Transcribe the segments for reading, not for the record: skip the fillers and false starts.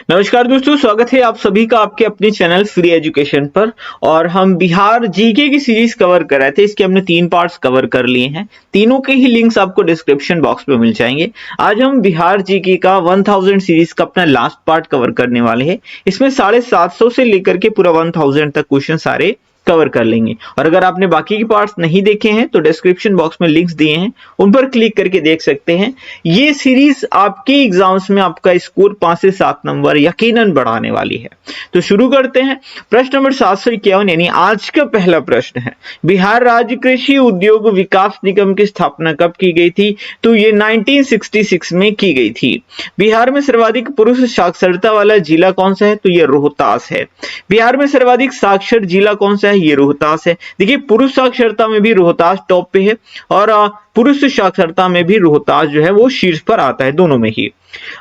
नमस्कार दोस्तों, स्वागत है आप सभी का आपके अपने चैनल फ्री एजुकेशन पर। और हम बिहार जीके की सीरीज कवर कर रहे थे। इसके हमने 3 पार्ट्स कवर कर लिए हैं। तीनों के ही लिंक्स आपको डिस्क्रिप्शन बॉक्स पे मिल जाएंगे। आज हम बिहार जीके का 1000 सीरीज का अपना लास्ट पार्ट कवर करने वाले हैं। इसमें 750 से लेकर के पूरा 1000 तक क्वेश्चन सारे कवर कर लेंगे। और अगर आपने बाकी के पार्ट्स नहीं देखे हैं तो डिस्क्रिप्शन बॉक्स में लिंक्स दिए हैं, उन पर क्लिक करके देख सकते हैं। ये सीरीज आपके एग्जाम्स में आपका स्कोर 5 से 7 नंबर यकीनन बढ़ाने वाली है। तो शुरू करते हैं। प्रश्न नंबर 751 यानी आज का पहला प्रश्न है, बिहार राज्य कृषि उद्योग विकास निगम की स्थापना कब की गई थी? तो ये 1966 में की गई थी। बिहार में सर्वाधिक पुरुष साक्षरता वाला जिला कौन सा है? तो ये रोहतास है। बिहार में सर्वाधिक साक्षर जिला कौन सा है? ये रोहतास है। देखिए, पुरुष साक्षरता में भी रोहतास टॉप पे है और पुरुष साक्षरता में भी रोहतास जो है वो शीर्ष पर आता है, दोनों में ही।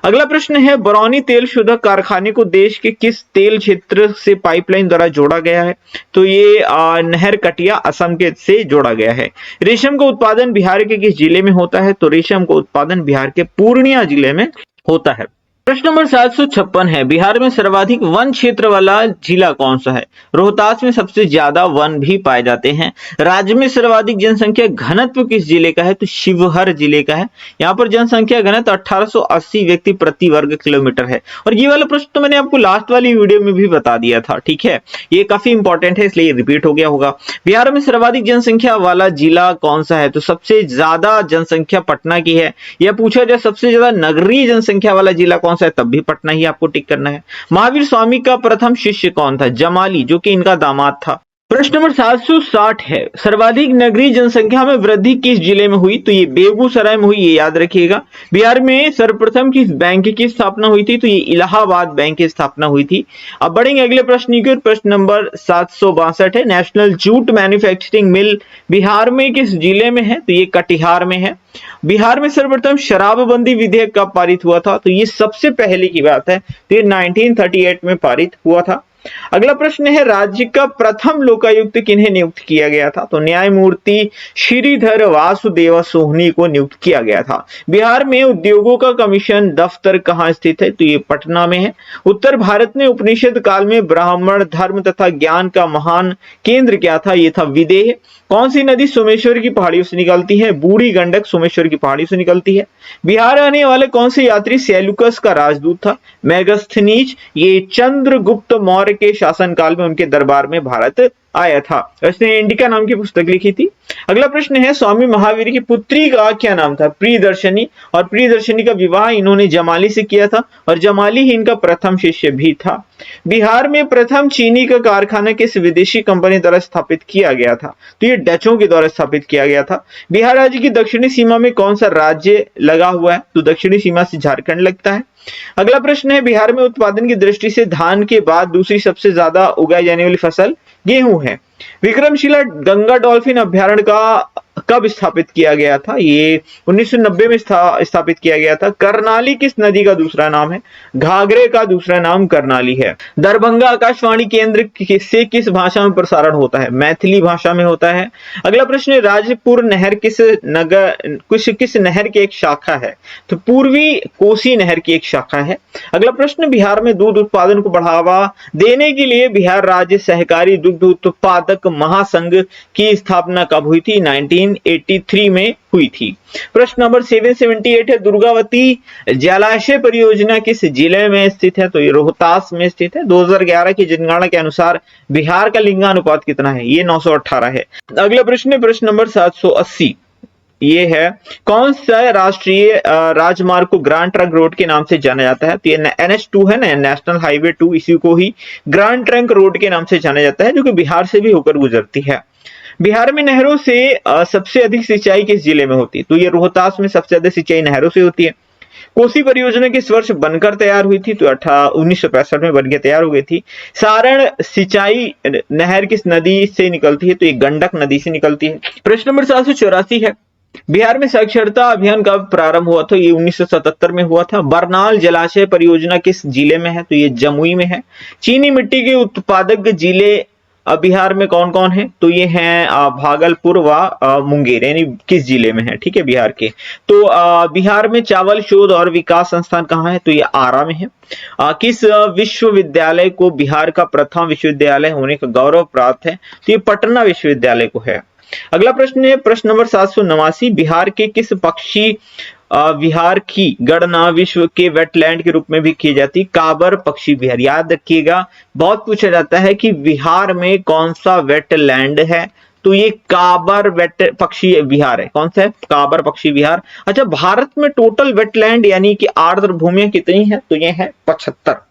अगला प्रश्न है, बरौनी तेल शोधक कारखाने को देश के किस तेल क्षेत्र से पाइपलाइन द्वारा जोड़ा गया है? तो ये नहर कटिया असम के से जोड़ा गया है। रेशम का उत्पादन बिहार के किस जिले में होता है? तो रेशम का उत्पादन बिहार के पूर्णिया जिले में होता है। प्रश्न नंबर 756 है, बिहार में सर्वाधिक वन क्षेत्र वाला जिला कौन सा है? रोहतास में सबसे ज्यादा वन भी पाए जाते हैं। राज्य में सर्वाधिक जनसंख्या घनत्व किस जिले का है? तो शिवहर जिले का है। यहाँ पर जनसंख्या घनत्व 1880 व्यक्ति प्रति वर्ग किलोमीटर है। और ये वाला प्रश्न तो मैंने आपको लास्ट वाली वीडियो में भी बता दिया था, ठीक है। ये काफी इंपॉर्टेंट है, इसलिए रिपीट हो गया होगा। बिहार में सर्वाधिक जनसंख्या वाला जिला कौन सा है? तो सबसे ज्यादा जनसंख्या पटना की है। यह पूछा जाए सबसे ज्यादा नगरीय जनसंख्या वाला जिला कौन सा है, तब भी पटना ही आपको टिक करना है। महावीर स्वामी का प्रथम शिष्य कौन था? जमाली, जो कि इनका दामाद था। प्रश्न नंबर 760 है, सर्वाधिक नगरीय जनसंख्या में वृद्धि किस जिले में हुई? तो ये बेगूसराय में हुई, ये याद रखिएगा। बिहार में सर्वप्रथम किस बैंक की स्थापना हुई थी? तो ये इलाहाबाद बैंक की स्थापना हुई थी। अब बढ़ेंगे अगले प्रश्न की ओर। प्रश्न नंबर 762 है, नेशनल जूट मैन्युफैक्चरिंग मिल बिहार में किस जिले में है? तो ये कटिहार में है। बिहार में सर्वप्रथम शराबबंदी विधेयक कब पारित हुआ था? तो ये सबसे पहले की बात है, तो ये 1938 में पारित हुआ था। अगला प्रश्न है, राज्य का प्रथम लोकायुक्त किन्हें नियुक्त किया गया था? तो न्यायमूर्ति श्रीधर वासुदेव सोहनी को नियुक्त किया गया था। बिहार में उद्योगों का कमीशन दफ्तर कहाँ स्थित है? तो ये पटना में है। उत्तर भारत में उपनिषद काल में ब्राह्मण धर्म तथा ज्ञान का महान केंद्र क्या था? ये था विदेह। कौन सी नदी सोमेश्वर की पहाड़ियों से निकलती है? बूढ़ी गंडक सोमेश्वर की पहाड़ियों से निकलती है। बिहार आने वाले कौन से यात्री सेल्यूकस का राजदूत था? मेगास्थनीज। ये चंद्रगुप्त मौर्य के शासनकाल में उनके दरबार में भारत आया था। इसने इंडिका नाम की पुस्तक लिखी थी। अगला प्रश्न है, स्वामी महावीर की पुत्री का क्या नाम था? प्रियदर्शनी। और प्रियदर्शनी का विवाह इन्होंने जमाली से किया था और जमाली ही इनका प्रथम शिष्य भी था। बिहार में प्रथम चीनी का कारखाना किस विदेशी कंपनी द्वारा स्थापित किया गया था? तो ये डचों के द्वारा स्थापित किया गया था। बिहार राज्य की दक्षिणी सीमा में कौन सा राज्य लगा हुआ है? तो दक्षिणी सीमा से झारखंड लगता है। अगला प्रश्न है, बिहार में उत्पादन की दृष्टि से धान के बाद दूसरी सबसे ज्यादा उगाई जाने वाली फसल गेहूं है। विक्रमशिला गंगा डॉल्फिन अभ्यारण्य का कब स्थापित किया गया था? ये 1990 में स्थापित किया गया था। करनाली किस नदी का दूसरा नाम है? घाघरे का दूसरा नाम करनाली है। दरभंगा आकाशवाणी केंद्र से किस भाषा में प्रसारण होता है? मैथिली भाषा में होता है। अगला प्रश्न है, राजपुर नहर किस नहर की एक शाखा है? तो पूर्वी कोसी नहर की एक शाखा है। अगला प्रश्न, बिहार में दूध उत्पादन को बढ़ावा देने के लिए बिहार राज्य सहकारी दुग्ध उत्पादक महासंघ की स्थापना कब हुई थी? 1983 में हुई थी। प्रश्न नंबर 778 है, दुर्गावती जलाशय परियोजना किस जिले में स्थित है? तो ये रोहतास में स्थित है। 2011 की जनगणना के अनुसार बिहार का लिंगानुपात कितना है? ये 918 है। अगला प्रश्न है प्रश्न नंबर 780, ये है, कौन सा राष्ट्रीय राजमार्ग को ग्रांड ट्रंक रोड के नाम से जाना जाता है? तो ये NH2 है ना, नेशनल हाईवे 2, इसी को ही ग्रांड ट्रंक रोड के नाम से जाना जाता है, जो कि बिहार से भी होकर गुजरती है। बिहार में नहरों से सबसे अधिक सिंचाई किस जिले में होती है? तो ये रोहतास में सबसे अधिक सिंचाई नहरों से होती है। कोसी परियोजना किस वर्ष बनकर तैयार हुई थी? तो 1965 में बनकर तैयार हो गई थी। सारण सिंचाई नहर किस नदी से निकलती है? तो ये गंडक नदी से निकलती है। प्रश्न नंबर 784 है, बिहार में साक्षरता अभियान कब प्रारंभ हुआ था? ये 1977 में हुआ था। बरनाल जलाशय परियोजना किस जिले में है? तो ये जमुई में है। चीनी मिट्टी के उत्पादक जिले बिहार में कौन कौन है? तो ये हैं भागलपुर व मुंगेर, यानी किस जिले में है, ठीक है, बिहार के। तो बिहार में चावल शोध और विकास संस्थान कहाँ है? तो ये आरा में है। किस विश्वविद्यालय को बिहार का प्रथम विश्वविद्यालय होने का गौरव प्राप्त है? तो ये पटना विश्वविद्यालय को है। अगला प्रश्न है प्रश्न नंबर 789, बिहार के किस पक्षी विहार की गणना विश्व के वेटलैंड के रूप में भी की जाती? काबर पक्षी विहार। याद रखिएगा, बहुत पूछा जाता है कि बिहार में कौन सा वेटलैंड है, तो ये काबर पक्षी विहार है। कौन सा है? काबर पक्षी विहार। अच्छा, भारत में टोटल वेटलैंड यानी कि आर्द्र भूमियां कितनी है? तो ये है 75।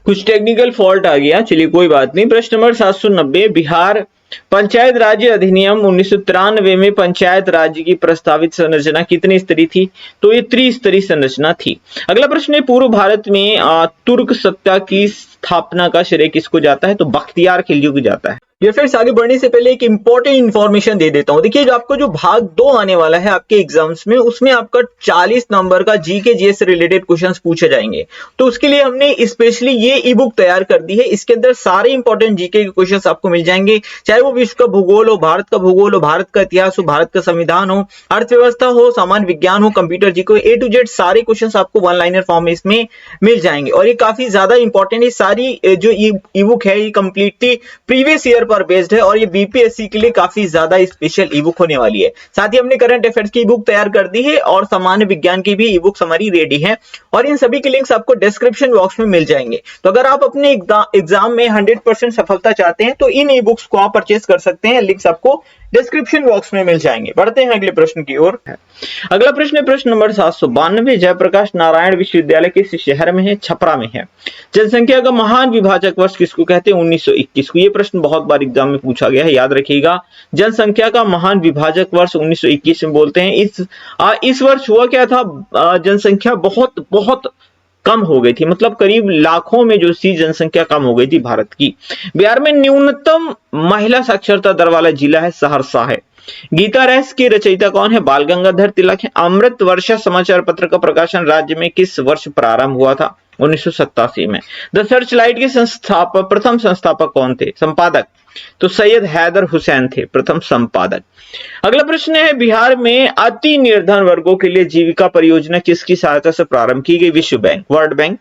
कुछ टेक्निकल फॉल्ट आ गया, चलिए कोई बात नहीं। प्रश्न नंबर 790, बिहार पंचायत राज्य अधिनियम 1993 में पंचायत राज्य की प्रस्तावित संरचना कितनी स्तरीय थी? तो ये त्रिस्तरीय संरचना थी। अगला प्रश्न है, पूर्व भारत में तुर्क सत्ता की स्थापना का श्रेय किसको जाता है? तो बख्तियार खिलजी को जाता है। ये फ्रेंड्स, आगे बढ़ने से पहले एक इंपॉर्टेंट इन्फॉर्मेशन दे देता हूं। देखिए, जो आपको जो भाग 2 आने वाला है आपके एग्जाम्स में, उसमें आपका 40 नंबर का जीके जीएस से रिलेटेड क्वेश्चंस पूछे जाएंगे। तो उसके लिए हमने स्पेशली ये ई बुक तैयार कर दी है। इसके अंदर सारे इंपॉर्टेंट जीके के क्वेश्चंस आपको मिल जाएंगे, चाहे वो विश्व का भूगोल हो, भारत का भूगोल हो, भारत का इतिहास हो, भारत का संविधान हो, अर्थव्यवस्था हो, सामान्य विज्ञान हो, कंप्यूटर जी को, ए टू जेड सारे क्वेश्चंस आपको वन लाइनर फॉर्म में इसमें मिल जाएंगे। और ये काफी ज्यादा इंपॉर्टेंट है। सारी जो ई बुक है ये कंप्लीटली प्रीवियस ईयर पर बेस्ड है और ये बीपीएससी के लिए काफी ज्यादा स्पेशल ई बुक होने वाली है। साथ ही हमने करंट अफेयर्स की ई बुक तैयार कर दी है और सामान्य विज्ञान की भी ई बुक हमारी रेडी है, और इन सभी के लिंक्स आपको डिस्क्रिप्शन बॉक्स में मिल जाएंगे। तो अगर आप अपने एग्जाम में 100% सफलता चाहते हैं तो इन ई बुक्स को आप परचेज कर सकते हैं, लिंक्स आपको डिस्क्रिप्शन बॉक्स में मिल जाएंगे। बढ़ते हैं अगले प्रश्न की ओर। अगला प्रश्न है प्रश्न नंबर 792, जयप्रकाश नारायण विश्वविद्यालय किस शहर में है? छपरा में है। जनसंख्या का महान विभाजक वर्ष किसको कहते हैं? 1921 को। ये प्रश्न बहुत बार एग्जाम में पूछा गया है, याद रखिएगा। जनसंख्या का महान विभाजक वर्ष 1921 में बोलते हैं। इस वर्ष हुआ क्या था? जनसंख्या बहुत बहुत कम हो गई थी, मतलब करीब लाखों में जो सी जनसंख्या कम हो गई थी भारत की। बिहार में न्यूनतम महिला साक्षरता दर वाला जिला है सहरसा है। गीता रस के रचयिता कौन है? बाल गंगाधर तिलक है। अमृत वर्षा समाचार पत्र का प्रकाशन राज्य में किस वर्ष प्रारंभ हुआ था? 1987 में। द सर्च लाइट के प्रथम संस्थापक कौन थे? संपादक तो सैयद हैदर हुसैन थे प्रथम संपादक। अगला प्रश्न है, बिहार में अति निर्धन वर्गों के लिए जीविका परियोजना किसकी सहायता से प्रारंभ की गई? विश्व बैंक, वर्ल्ड बैंक।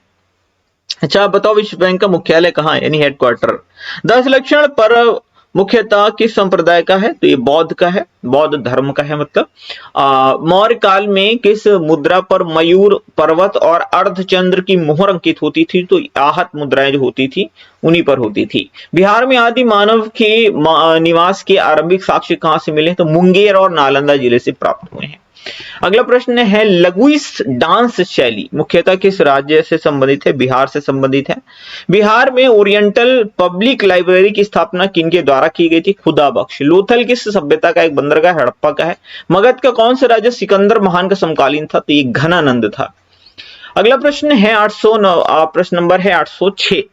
अच्छा, बताओ विश्व बैंक का मुख्यालय कहाँ है, यानी हेडक्वार्टर? 10 लक्षण पर मुख्यतः किस संप्रदाय का है? तो ये बौद्ध का है, बौद्ध धर्म का है। मतलब मौर्य काल में किस मुद्रा पर मयूर, पर्वत और अर्धचंद्र की मोहर अंकित होती थी? तो आहत मुद्राएं जो होती थी उन्हीं पर होती थी। बिहार में आदि मानव के निवास के आरंभिक साक्ष्य कहां से मिले? तो मुंगेर और नालंदा जिले से प्राप्त हुए हैं। अगला प्रश्न है, लगुइस डांस शैली मुख्यतः किस राज्य से संबंधित है? बिहार से संबंधित है। बिहार में ओरिएंटल पब्लिक लाइब्रेरी की स्थापना किनके द्वारा की गई थी? खुदा बख्श। लोथल किस सभ्यता का एक बंदरगाह? हड़प्पा का है। मगध का कौन सा राजा सिकंदर महान का समकालीन था? तो ये घनानंद था। अगला प्रश्न है 809, प्रश्न नंबर है 806,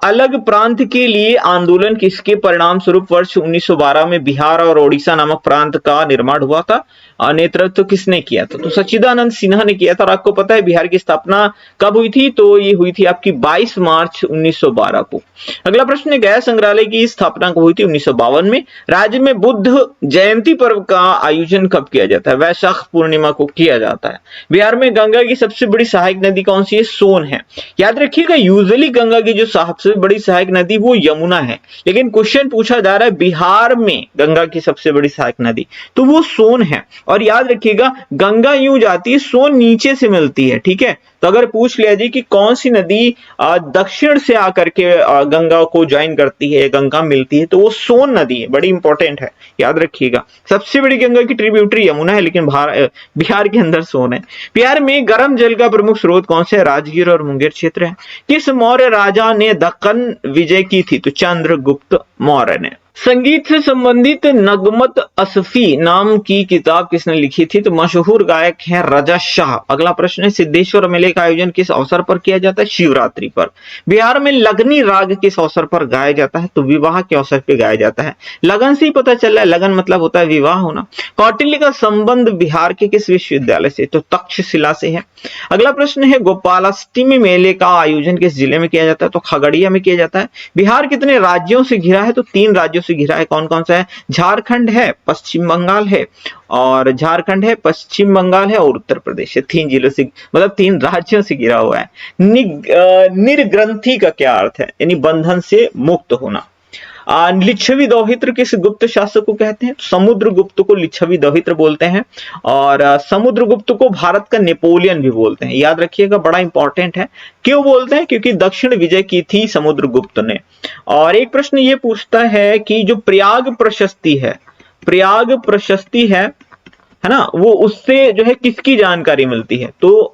अलग प्रांत के लिए आंदोलन किसके परिणाम स्वरूप वर्ष 1912 में बिहार और ओडिशा नामक प्रांत का निर्माण हुआ था? नेतृत्व किसने किया था? तो सच्चिदानंद सिन्हा ने किया था। और आपको पता है बिहार की स्थापना कब हुई थी? तो ये हुई थी आपकी 22 मार्च 1912 को। अगला प्रश्न है, गया संग्रहालय की स्थापना कब हुई थी? 1952 में। राज्य में बुद्ध जयंती पर्व का आयोजन कब किया जाता है? वैशाख पूर्णिमा को किया जाता है। बिहार में गंगा की सबसे बड़ी सहायक नदी कौन सी है? सोन है। याद रखिएगा, यूजुअली गंगा की जो सबसे बड़ी सहायक नदी वो यमुना है, लेकिन क्वेश्चन पूछा जा रहा है बिहार में गंगा की सबसे बड़ी सहायक नदी, तो वो सोन है। और याद रखिएगा, गंगा यूं जाती है, सोन नीचे से मिलती है, ठीक है। तो अगर पूछ लिया जी कि कौन सी नदी दक्षिण से आकर के गंगा को ज्वाइन करती है, गंगा मिलती है, तो वो सोन नदी है, बड़ी इंपॉर्टेंट है, याद रखिएगा। सबसे बड़ी गंगा की ट्रिब्यूटरी यमुना है, लेकिन बिहार के अंदर सोन है। बिहार में गर्म जल का प्रमुख स्रोत कौन से? राजगीर और मुंगेर क्षेत्र है। किस मौर्य राजा ने दक्कन विजय की थी? तो चंद्रगुप्त मौर्य ने। संगीत से संबंधित नगमत असफी नाम की किताब किसने लिखी थी? तो मशहूर गायक हैं रजा शाह। अगला प्रश्न है, सिद्धेश्वर मेले का आयोजन किस अवसर पर किया जाता है? शिवरात्रि पर। बिहार में लगनी राग किस अवसर पर गाया जाता है? तो विवाह के अवसर पर गाया जाता है। लगन से ही पता चल रहा है, लगन मतलब होता है विवाह होना। कौटिल्य का संबंध बिहार के किस विश्वविद्यालय से? तो तक्षशिला से है। अगला प्रश्न है, गोपालाष्टमी मेले का आयोजन किस जिले में किया जाता है? तो खगड़िया में किया जाता है। बिहार कितने राज्यों से घिरा है? तो 3 राज्यों से घिरा है। कौन कौन सा है? झारखंड है, पश्चिम बंगाल है, और झारखंड है, पश्चिम बंगाल है और उत्तर प्रदेश है। 3 जिलों से, मतलब 3 राज्यों से घिरा हुआ है। निर्ग्रंथी का क्या अर्थ है? यानी बंधन से मुक्त होना। लिच्छवी दौहित्र किस गुप्त शासक को कहते हैं? समुद्रगुप्त को लिच्छवी दौहित्र बोलते हैं, और समुद्रगुप्त को भारत का नेपोलियन भी बोलते हैं। याद रखिएगा, बड़ा इंपॉर्टेंट है। क्यों बोलते हैं? क्योंकि दक्षिण विजय की थी समुद्रगुप्त ने। और एक प्रश्न ये पूछता है कि जो प्रयाग प्रशस्ति है, प्रयाग प्रशस्ति है ना, वो उससे जो है किसकी जानकारी मिलती है? तो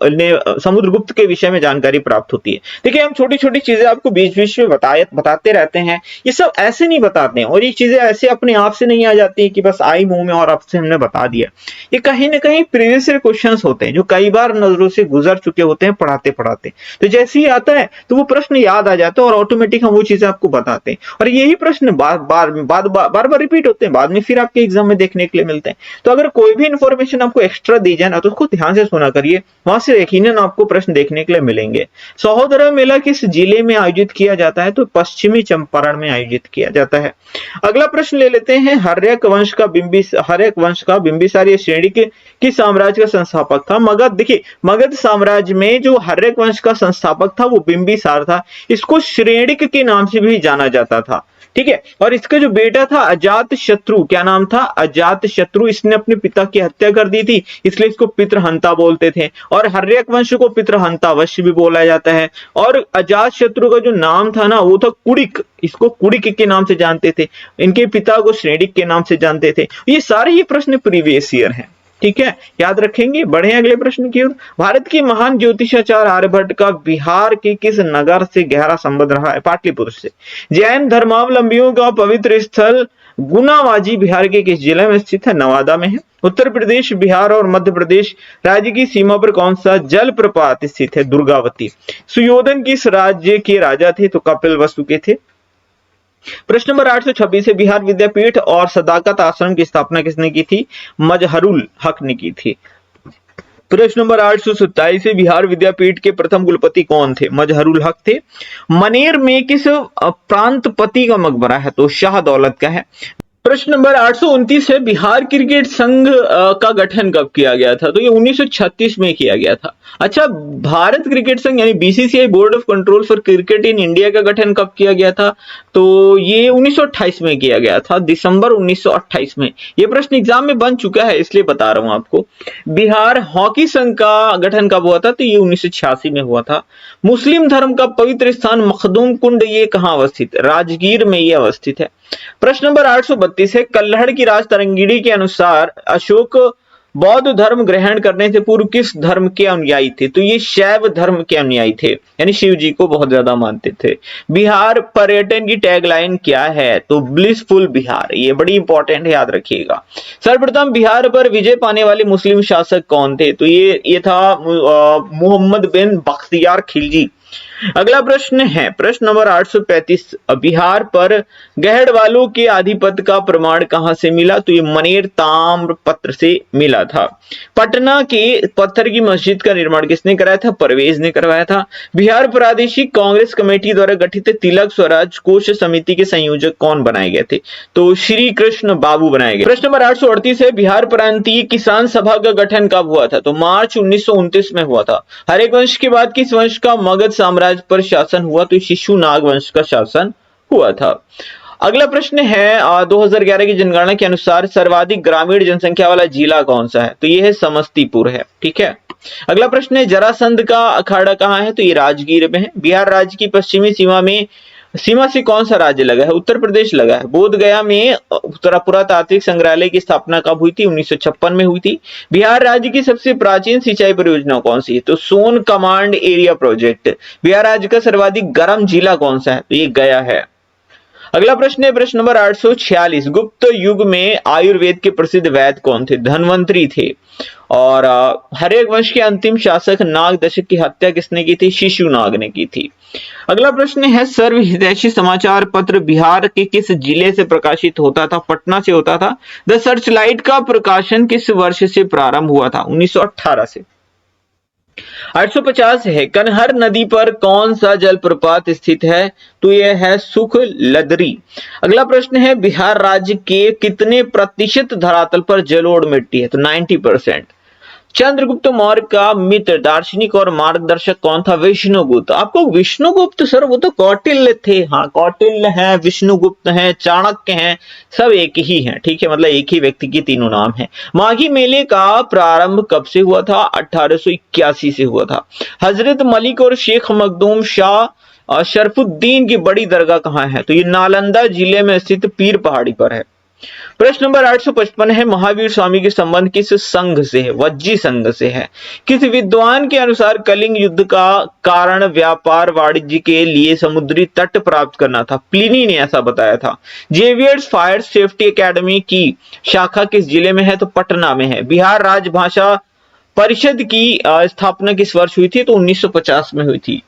समुद्रगुप्त के विषय में जानकारी प्राप्त होती है। देखिए, हम छोटी छोटी चीजें आपको बीच बीच में बताते रहते हैं। ये सब ऐसे नहीं बताते हैं, और ये चीजें ऐसे अपने आप से नहीं आ जाती कि बस आई मुंह में और आपसे हमने बता दिया। ये कहीं ना कहीं प्रीवियस ईयर क्वेश्चंस होते हैं जो कई बार नजरों से गुजर चुके होते हैं पढ़ाते पढ़ाते। तो जैसे ही आता है तो वो प्रश्न याद आ जाता है और ऑटोमेटिक हम वो चीजें आपको बताते हैं, और यही प्रश्न बार बार रिपीट होते हैं, बाद में फिर आपके एग्जाम में देखने के लिए मिलते हैं। तो अगर कोई भी इंफॉर्मेशन आपको एक्स्ट्रा दी जाए ना, तो उसको ध्यान से सुना करिए, वहां से यकीनन आपको प्रश्न देखने के लिए मिलेंगे। सहोदरा मेला किस जिले में आयोजित किया जाता है? तो पश्चिमी चंपारण में आयोजित किया जाता है। अगला प्रश्न ले लेते हैं, हर्यक वंश का बिंबिसारी श्रेणी के किस साम्राज्य का संस्थापक था? मगध। देखिए, मगध साम्राज्य में जो हर्यक वंश का संस्थापक था वो बिंबिसार था। इसको श्रेणिक के नाम से भी जाना जाता था, ठीक है। और इसका जो बेटा था अजात शत्रु, क्या नाम था? अजात शत्रु। इसने अपने पिता की हत्या कर दी थी, इसलिए इसको पितृहंता बोलते थे। और हर्यक वंश को पितृहंता वंश भी बोला जाता है। और अजात शत्रु का जो नाम था ना, वो था कुड़िक। इसको कुड़िक के नाम से जानते थे, इनके पिता को श्रेणिक के नाम से जानते थे। ये सारे ही प्रश्न प्रीवियस ईयर हैं, ठीक है, याद रखेंगे। बढ़े अगले प्रश्न की ओर। भारत के महान ज्योतिषाचार्य आर्यभट्ट का बिहार के किस नगर से गहरा संबंध रहा है? पाटलिपुत्र से। जैन धर्मावलंबियों का पवित्र स्थल गुनावाजी बिहार के किस जिले में स्थित है? नवादा में है। उत्तर प्रदेश, बिहार और मध्य प्रदेश राज्य की सीमा पर कौन सा जलप्रपात स्थित है? दुर्गावती। सुयोधन किस राज्य के राजा थे? तो कपिलवस्तु के थे। प्रश्न नंबर 826 है, बिहार विद्यापीठ और सदाकत आश्रम की स्थापना किसने की थी? मजहरुल हक ने की थी। प्रश्न नंबर 827 है, बिहार विद्यापीठ के प्रथम कुलपति कौन थे? मजहरुल हक थे। मनेर में किस प्रांतपति का मकबरा है? तो शाह दौलत का है। प्रश्न नंबर 829 है, बिहार क्रिकेट संघ का गठन कब किया गया था? तो ये 1936 में किया गया था। अच्छा, भारत क्रिकेट संघ यानी BCCI, board of control for cricket in India का गठन कब किया गया था? तो ये 1928 में किया गया था, दिसंबर 1928 में। ये प्रश्न एग्जाम में बन चुका है, इसलिए बता रहा हूं आपको। बिहार हॉकी संघ का गठन कब हुआ था? तो ये 1986 में हुआ था। मुस्लिम धर्म का पवित्र स्थान मखदूम कुंड, ये कहां अवस्थित है? राजगीर में ये अवस्थित है। प्रश्न नंबर 832 है, कल्हड़ की राज तरंगिणी के अनुसार अशोक बौद्ध धर्म ग्रहण करने से पूर्व किस धर्म के अनुयायी थे? तो ये शैव धर्म के अनुयायी थे, यानी शिव जी को बहुत ज्यादा मानते थे। बिहार पर्यटन की टैगलाइन क्या है? तो ब्लिसफुल बिहार। ये बड़ी इंपॉर्टेंट है, याद रखिएगा। सर्वप्रथम बिहार पर विजय पाने वाले मुस्लिम शासक कौन थे? तो ये था मोहम्मद बिन बख्तियार खिलजी। अगला प्रश्न है, प्रश्न नंबर 835, बिहार पर गहड़वालों के आधिपत्य का प्रमाण कहां से मिला? तो ये मनेर ताम्र पत्र से मिला था। पटना के पत्थर की मस्जिद का निर्माण किसने कराया था? परवेज ने करवाया था। बिहार प्रादेशिक कांग्रेस कमेटी द्वारा गठित तिलक स्वराज कोष समिति के संयोजक कौन बनाए गए थे? तो श्री कृष्ण बाबू बनाए गए। प्रश्न नंबर 838 है, बिहार प्रांतीय किसान सभा का गठन कब हुआ था? तो मार्च 1929 में हुआ था। हरेक वंश के बाद किस वंश का मगध साम्राज्य पर शासन हुआ? तो शिशुनाग वंश का शासन हुआ था। अगला प्रश्न है, 2011 की जनगणना के अनुसार सर्वाधिक ग्रामीण जनसंख्या वाला जिला कौन सा है? तो यह है समस्तीपुर है, ठीक है। अगला प्रश्न है, जरासंध का अखाड़ा कहां है? तो ये राजगीर में है। बिहार राज्य की पश्चिमी सीमा से कौन सा राज्य लगा है? उत्तर प्रदेश लगा है। बोध गया में पुरातात्विक संग्रहालय की स्थापना कब हुई थी? 1956 में हुई थी। बिहार राज्य की सबसे प्राचीन सिंचाई परियोजना कौन सी है? तो सोन कमांड एरिया प्रोजेक्ट। बिहार राज्य का सर्वाधिक गर्म जिला कौन सा है? तो ये गया है। अगला प्रश्न है प्रश्न नंबर 846, गुप्त युग में आयुर्वेद के प्रसिद्ध वैद्य कौन थे? धन्वंतरी थे। और हर्यक वंश के अंतिम शासक नाग दशक की हत्या किसने की थी? शिशुनाग ने की थी। अगला प्रश्न है सर्व हितैषी समाचार पत्र बिहार के किस जिले से प्रकाशित होता था? पटना से होता था। द सर्चलाइट का प्रकाशन किस वर्ष से प्रारंभ हुआ था? 1918 से। 850 है कनहर नदी पर कौन सा जलप्रपात स्थित है? तो यह है सुख लदरी। अगला प्रश्न है बिहार राज्य के कितने प्रतिशत धरातल पर जलोढ़ मिट्टी है? तो 90%। चंद्रगुप्त मौर्य का मित्र दार्शनिक और मार्गदर्शक कौन था? विष्णुगुप्त। आपको विष्णुगुप्त सर, वो तो कौटिल्य थे। हाँ, कौटिल्य है, विष्णुगुप्त है, चाणक्य हैं, सब एक ही हैं। ठीक है, मतलब एक ही व्यक्ति के तीनों नाम हैं। माघी मेले का प्रारंभ कब से हुआ था? 1881 से हुआ था। हजरत मलिक और शेख मखदूम शाह शरफुद्दीन की बड़ी दरगाह कहाँ है? तो ये नालंदा जिले में स्थित पीर पहाड़ी पर है। प्रश्न नंबर 855 है महावीर स्वामी के संबंध किस संघ से है? वज्जी संघ से है। किस विद्वान के अनुसार कलिंग युद्ध का कारण व्यापार वाणिज्य के लिए समुद्री तट प्राप्त करना था? प्लिनी ने ऐसा बताया था। जेवियर्स फायर सेफ्टी एकेडमी की शाखा किस जिले में है? तो पटना में है। बिहार राजभाषा परिषद की स्थापना किस वर्ष हुई थी? तो 1950 में हुई थी।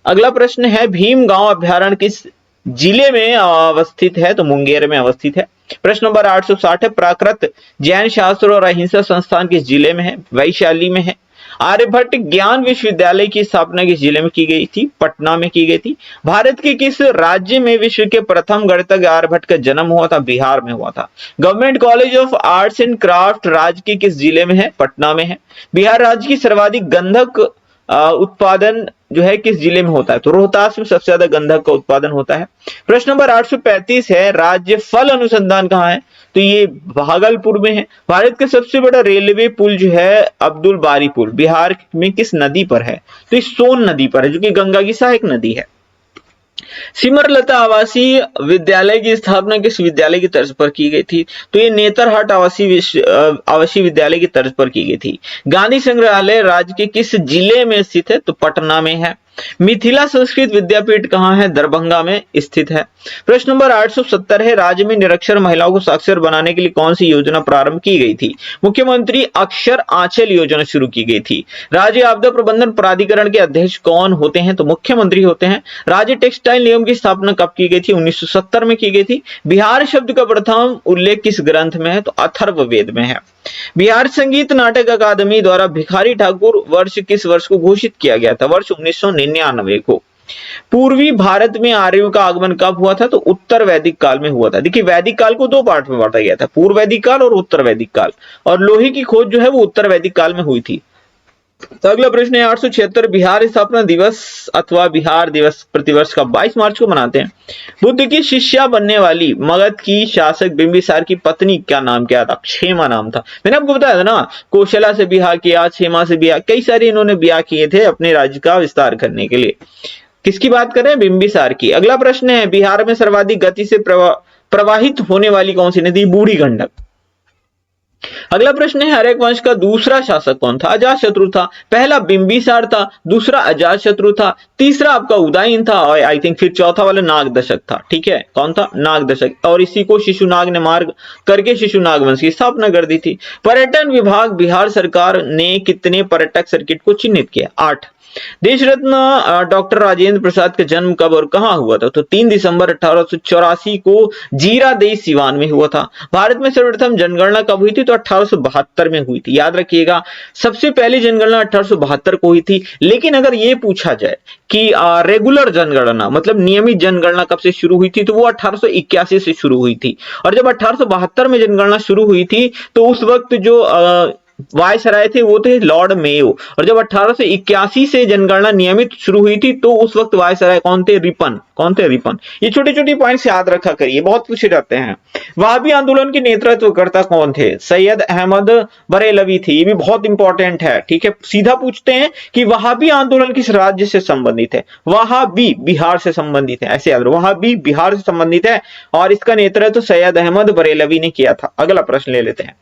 अगला प्रश्न है भीम गांव अभ्यारण्य किस जिले में अवस्थित है? तो मुंगेर में अवस्थित है। प्रश्न नंबर 860 है प्राकृत जैन शास्त्र और अहिंसा संस्थान किस जिले में है? वैशाली में है। आर्यभट्ट ज्ञान विश्वविद्यालय की स्थापना किस जिले में की गई थी? पटना में की गई थी। भारत के किस राज्य में विश्व के प्रथम गणितज्ञ आर्यभट्ट का जन्म हुआ था? बिहार में हुआ था। Government college of arts and craft राज्य के किस जिले में है? पटना में है। बिहार राज्य की सर्वाधिक गंधक उत्पादन जो है किस जिले में होता है? तो रोहतास में सबसे ज्यादा गंधक का उत्पादन होता है। प्रश्न नंबर 835 है राज्य फल अनुसंधान कहाँ है? तो ये भागलपुर में है। भारत का सबसे बड़ा रेलवे पुल जो है अब्दुल बारी पुल बिहार में किस नदी पर है? तो इस सोन नदी पर है, जो कि गंगा की सहायक नदी है। सिमरलता आवासीय विद्यालय की स्थापना किस विद्यालय की तर्ज पर की गई थी? तो ये नेतरहाट आवासीय विद्यालय की तर्ज पर की गई थी। गांधी संग्रहालय राज्य के किस जिले में स्थित है? तो पटना में है। मिथिला संस्कृत विद्यापीठ कहाँ है? दरभंगा में स्थित है। प्रश्न नंबर 870 है राज्य में निरक्षर महिलाओं को साक्षर बनाने के लिए कौन सी योजना प्रारंभ की गई थी? मुख्यमंत्री अक्षर आंचल योजना शुरू की गई थी। राज्य आपदा प्रबंधन प्राधिकरण के अध्यक्ष कौन होते हैं? तो मुख्यमंत्री होते हैं। राज्य टेक्सटाइल निगम की स्थापना कब की गई थी? 1970 में की गई थी। बिहार शब्द का प्रथम उल्लेख किस ग्रंथ में है? तो अथर्ववेद में है। बिहार संगीत नाटक अकादमी द्वारा भिखारी ठाकुर वर्ष किस वर्ष को घोषित किया गया था? वर्ष 1999 को। पूर्वी भारत में आर्यों का आगमन कब हुआ था? तो उत्तर वैदिक काल में हुआ था। देखिए वैदिक काल को दो पार्ट में बांटा गया था, पूर्व वैदिक काल और उत्तर वैदिक काल, और लोहे की खोज जो है वो उत्तर वैदिक काल में हुई थी। तो अगला प्रश्न है 876 बिहार स्थापना दिवस अथवा बिहार दिवस प्रतिवर्ष का 22 मार्च को मनाते हैं। बुद्ध की शिष्या बनने वाली मगध की शासक बिंबिसार की पत्नी क्या नाम क्या था? क्षेमा नाम था। मैंने आपको बताया था ना, कोशला से ब्याह किया, क्षेमा से ब्याह, कई सारे इन्होंने ब्याह किए थे अपने राज्य का विस्तार करने के लिए। किसकी बात करें? बिंबिसार की। अगला प्रश्न है बिहार में सर्वाधिक गति से प्रवाहित होने वाली कौन सी नदी? बूढ़ी गंडक। अगला प्रश्न है हर्यक वंश का दूसरा शासक कौन था? अजातशत्रु था। पहला बिंबिसार था, दूसरा अजातशत्रु था, तीसरा आपका उदयन था, और आई थिंक फिर चौथा वाला नागदशक था। ठीक है, कौन था? नागदशक। और इसी को शिशुनाग ने मार करके शिशुनाग वंश की स्थापना कर दी थी। पर्यटन विभाग बिहार सरकार ने कितने पर्यटक सर्किट को चिन्हित किया? 8। देश रत्न डॉक्टर राजेंद्र प्रसाद का जन्म कब और कहां हुआ था? तो 3 दिसंबर 1884 को जीरादेई सिवान में हुआ था। भारत में सर्वप्रथम जनगणना कब हुई थी? तो 1872 में हुई थी। याद रखिएगा, सबसे पहली जनगणना 1872 को हुई थी। लेकिन अगर ये पूछा जाए कि रेगुलर जनगणना मतलब नियमित जनगणना कब से शुरू हुई थी, तो वो 1881 से शुरू हुई थी। और जब 1872 में जनगणना शुरू हुई थी तो उस वक्त जो वायसराय थे वो थे लॉर्ड मेयो। और जब 1881 से जनगणना नियमित शुरू हुई थी तो उस वक्त वायसराय कौन थे? रिपन। कौन थे? रिपन। ये छोटे छोटे पॉइंट्स याद रखा करिए, बहुत पूछे जाते हैं। वहाबी आंदोलन के नेतृत्वकर्ता कौन थे? सैयद अहमद बरेलवी थे। ये भी बहुत इंपॉर्टेंट है। ठीक है, सीधा पूछते हैं कि वहाबी आंदोलन किस राज्य से संबंधित है? वहाबी बिहार से संबंधित है, ऐसे याद रखो, वहाबी बिहार से संबंधित है और इसका नेतृत्व सैयद अहमद बरेलवी ने किया था। अगला प्रश्न ले लेते हैं।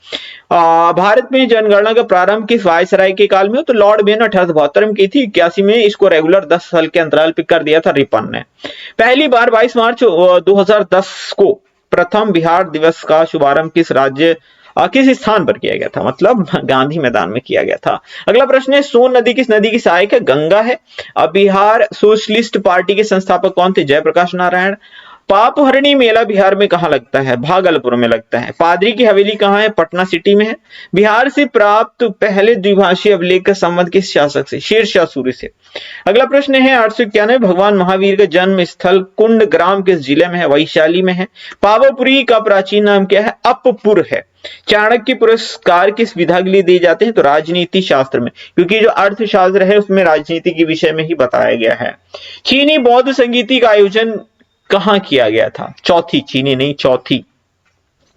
भारत में जनगणना का प्रारंभ किस वायसराय के काल में हो? तो लॉर्ड बेन 1872 में की थी। 81 में इसको रेगुलर 10 साल के अंतराल पे कर दिया था रिपन ने। पहली बार 22 मार्च 2010 को प्रथम बिहार दिवस का शुभारंभ किस स्थान पर किया गया था? मतलब गांधी मैदान में किया गया था। अगला प्रश्न है, सोन नदी किस नदी की सहायक है? गंगा है। अब बिहार सोशलिस्ट पार्टी के संस्थापक कौन थे? जयप्रकाश नारायण। पापहरणी मेला बिहार में कहाँ लगता है? भागलपुर में लगता है। पादरी की हवेली कहाँ है? पटना सिटी में है। बिहार से प्राप्त पहले द्विभाषी अभिलेख का संबंध किस शासक से? शेरशाह सूरी से। अगला प्रश्न है 891, भगवान महावीर का जन्म स्थल कुंड ग्राम किस जिले में है? वैशाली में है। पावापुरी का प्राचीन नाम क्या है? अपपुर है। चाणक्य पुरस्कार किस विधा के लिए दिए जाते हैं? तो राजनीति शास्त्र में, क्योंकि जो अर्थशास्त्र है उसमें राजनीति के विषय में ही बताया गया है। चीनी बौद्ध संगीति का आयोजन कहाँ किया गया था? चौथी, चीनी नहीं चौथी,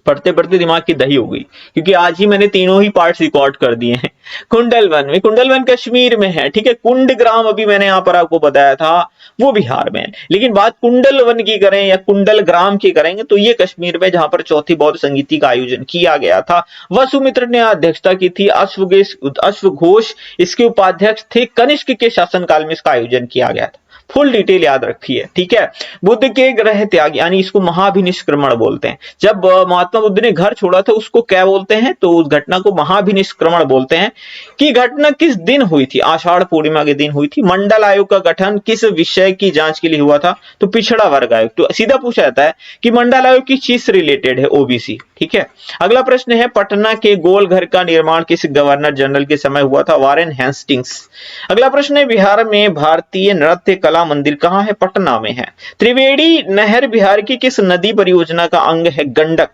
पढ़ते पढ़ते दिमाग की दही हो गई, क्योंकि आज ही मैंने तीनों ही पार्ट्स रिकॉर्ड कर दिए हैं। कुंडलवन में, कुंडलवन कश्मीर में है, ठीक है। कुंड ग्राम अभी मैंने यहाँ पर आपको बताया था वो बिहार में है, लेकिन बात कुंडलवन की करें या कुंडल ग्राम की करेंगे तो ये कश्मीर में, जहां पर चौथी बौद्ध संगीति का आयोजन किया गया था। वसुमित्र ने अध्यक्षता की थी। अश्वघोष इसके उपाध्यक्ष थे। कनिष्क के शासनकाल में इसका आयोजन किया गया था। फुल डिटेल याद रखिए, ठीक है। बुद्ध के ग्रह त्याग, यानी इसको महाभिनिष्क्रमण बोलते हैं। जब महात्मा बुद्ध ने घर छोड़ा था उसको क्या बोलते हैं? तो उस घटना को महाभिनिष्क्रमण बोलते हैं। कि घटना किस दिन हुई थी? आषाढ़ पूर्णिमा के दिन हुई थी। मंडल आयोग का गठन किस विषय की जांच के लिए हुआ था? तो पिछड़ा वर्ग आयोग। तो सीधा पूछा जाता है कि मंडल आयोग किस चीज से रिलेटेड है? ओबीसी, ठीक है। अगला प्रश्न है, पटना के गोल घर का निर्माण किस गवर्नर जनरल के समय हुआ था? Warren Hastings. अगला प्रश्न है, बिहार में भारतीय नृत्य कला मंदिर कहां है? पटना में है। त्रिवेणी नहर बिहार की किस नदी परियोजना का अंग है? गंडक।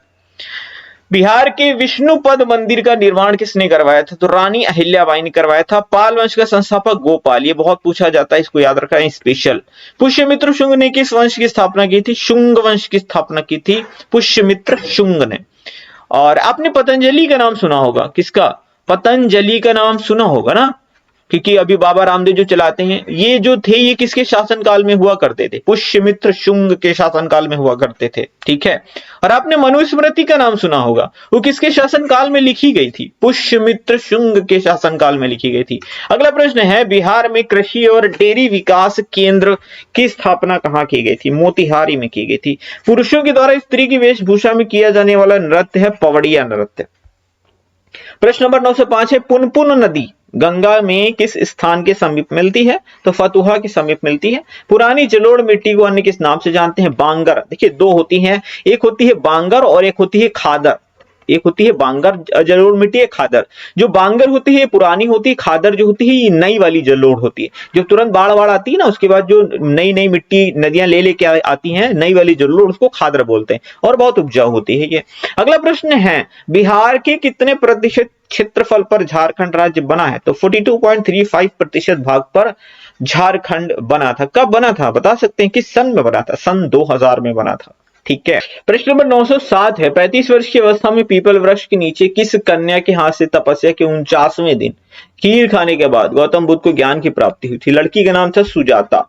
बिहार के विष्णुपद मंदिर का निर्माण किसने करवाया था? तो रानी अहिल्याबाई ने करवाया था। पाल वंश का संस्थापक गोपाल, ये बहुत पूछा जाता है, इसको याद रखना स्पेशल। पुष्यमित्र शुंग ने किस वंश की स्थापना की थी? शुंग वंश की स्थापना की थी पुष्यमित्र शुंग ने। और आपने पतंजलि का नाम सुना होगा। किसका? पतंजलि का नाम सुना होगा ना, क्योंकि अभी बाबा रामदेव जो चलाते हैं, ये जो थे ये किसके शासनकाल में हुआ करते थे? पुष्यमित्र शुंग के शासनकाल में हुआ करते थे, ठीक है। और आपने मनुस्मृति का नाम सुना होगा, वो किसके शासनकाल में लिखी गई थी? पुष्यमित्र शुंग के शासनकाल में लिखी गई थी। अगला प्रश्न है, बिहार में कृषि और डेयरी विकास केंद्र की स्थापना कहाँ की गई थी? मोतिहारी में की गई थी। पुरुषों के द्वारा स्त्री की वेशभूषा में किया जाने वाला नृत्य है पवड़िया नृत्य। प्रश्न नंबर 905 है, पुनपुन नदी गंगा में किस स्थान के समीप मिलती है? तो फतुहा के समीप मिलती है। पुरानी जलोढ़ मिट्टी को अन्य किस नाम से जानते हैं? बांगर। देखिए दो होती हैं, एक होती है बांगर और एक होती है खादर। एक होती है बांगर जलोढ़ मिट्टी, एक खादर। जो बांगर होती है पुरानी होती है, खादर जो होती है ये नई वाली जलोढ़ होती है। जो तुरंत बाढ़ आती है ना, उसके बाद जो नई नई मिट्टी नदियां ले लेके आती हैं, नई वाली जलोढ़, उसको खादर बोलते हैं और बहुत उपजाऊ होती है ये। अगला प्रश्न है, बिहार के कितने प्रतिशत क्षेत्रफल पर झारखंड राज्य बना है? तो 42.35% भाग पर झारखंड बना था। कब बना था बता सकते हैं? किस सन में बना था? सन 2000 में बना था, ठीक है। प्रश्न नंबर 907 है, 35 वर्ष की अवस्था में पीपल वृक्ष के नीचे किस कन्या के हाथ से तपस्या के 49वें दिन खीर खाने के बाद गौतम बुद्ध को ज्ञान की प्राप्ति हुई थी? लड़की का नाम था सुजाता।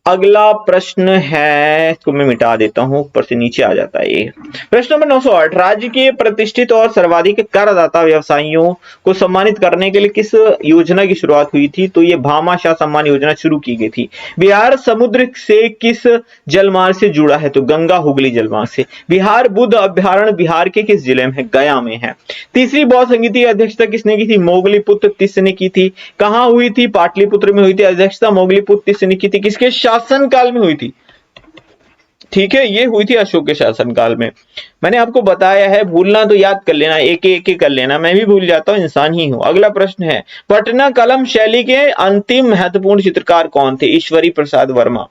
अगला प्रश्न है, इसको मैं मिटा देता हूं, ऊपर से नीचे आ जाता है ये। प्रश्न नंबर 908, राज्य के प्रतिष्ठित और सर्वाधिक करदाता व्यवसायियों को सम्मानित करने के लिए किस योजना की शुरुआत हुई थी? तो ये भामाशाह सम्मान योजना शुरू की गई थी। बिहार समुद्र से किस जलमार्ग से जुड़ा है? तो गंगा हुगली जलमार्ग से। बिहार बुद्ध अभ्यारण्य बिहार के किस जिले में है? गया में है। तीसरी बौद्ध संगीति की अध्यक्षता किसने की थी? मोगलीपुत्र तिस्स ने की थी। कहां हुई थी? पाटलिपुत्र में हुई थी अध्यक्षता। मोगलीपुत्र तिस्स ने की थी। किसके शासनकाल में हुई थी? ठीक है, ये हुई थी अशोक के शासनकाल में। मैंने आपको बताया है, भूलना तो याद कर लेना, एक एक कर लेना, मैं भी भूल जाता हूं, इंसान ही हूं। अगला प्रश्न है, पटना कलम शैली के अंतिम महत्वपूर्ण चित्रकार कौन थे? ईश्वरी प्रसाद वर्मा।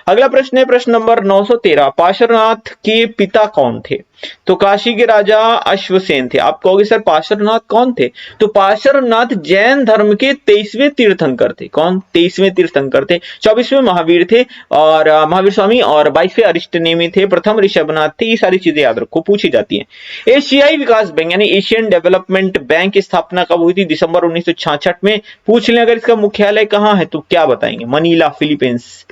अगला प्रश्न है, प्रश्न नंबर 913, पार्श्वनाथ के पिता कौन थे? तो काशी के राजा अश्वसेन थे। आप कहोगे सर पार्श्वनाथ कौन थे? तो पार्श्वनाथ जैन धर्म के 23वें तीर्थंकर थे। कौन? 23वें तीर्थंकर थे। 24वें महावीर थे और महावीर स्वामी, और 22वें अरिष्टनेमी थे। प्रथम ऋषभनाथ थे। ये सारी चीजें याद रखो। को पूछी जाती है। एशियाई विकास बैंक यानी एशियन डेवलपमेंट बैंक की स्थापना कब हुई थी? दिसंबर 1966 में। पूछ लें अगर इसका मुख्यालय कहाँ है तो क्या बताएंगे? Manila, Philippines.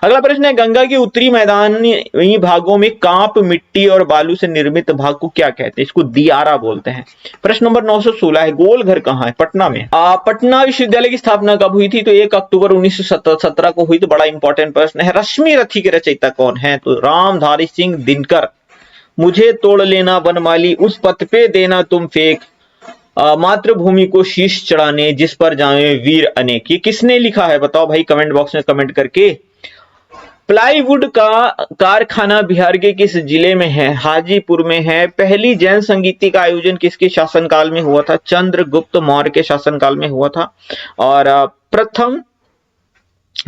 अगला प्रश्न है, गंगा के उत्तरी मैदानी भागों में कांप, मिट्टी और बालू से निर्मित भाग को क्या कहते हैं? इसको दियारा बोलते हैं। प्रश्न नंबर 916 है, गोल घर कहाँ है? पटना में। पटना विश्वविद्यालय की स्थापना कब हुई थी? तो 1 अक्टूबर 1917 को हुई। तो बड़ा इंपॉर्टेंट प्रश्न है। रश्मि रथी के रचयिता कौन है? तो रामधारी सिंह दिनकर। मुझे तोड़ लेना वनमाली, उस पथ पे देना तुम फेंक, मातृभूमि को शीश चढ़ाने, जिस पर जाए वीर अनेक। ये किसने लिखा है बताओ भाई कमेंट बॉक्स में कमेंट करके। प्लाईवुड का कारखाना बिहार के किस जिले में है? हाजीपुर में है। पहली जैन संगीति का आयोजन किसके शासनकाल में हुआ था? चंद्रगुप्त मौर्य के शासनकाल में हुआ था। और प्रथम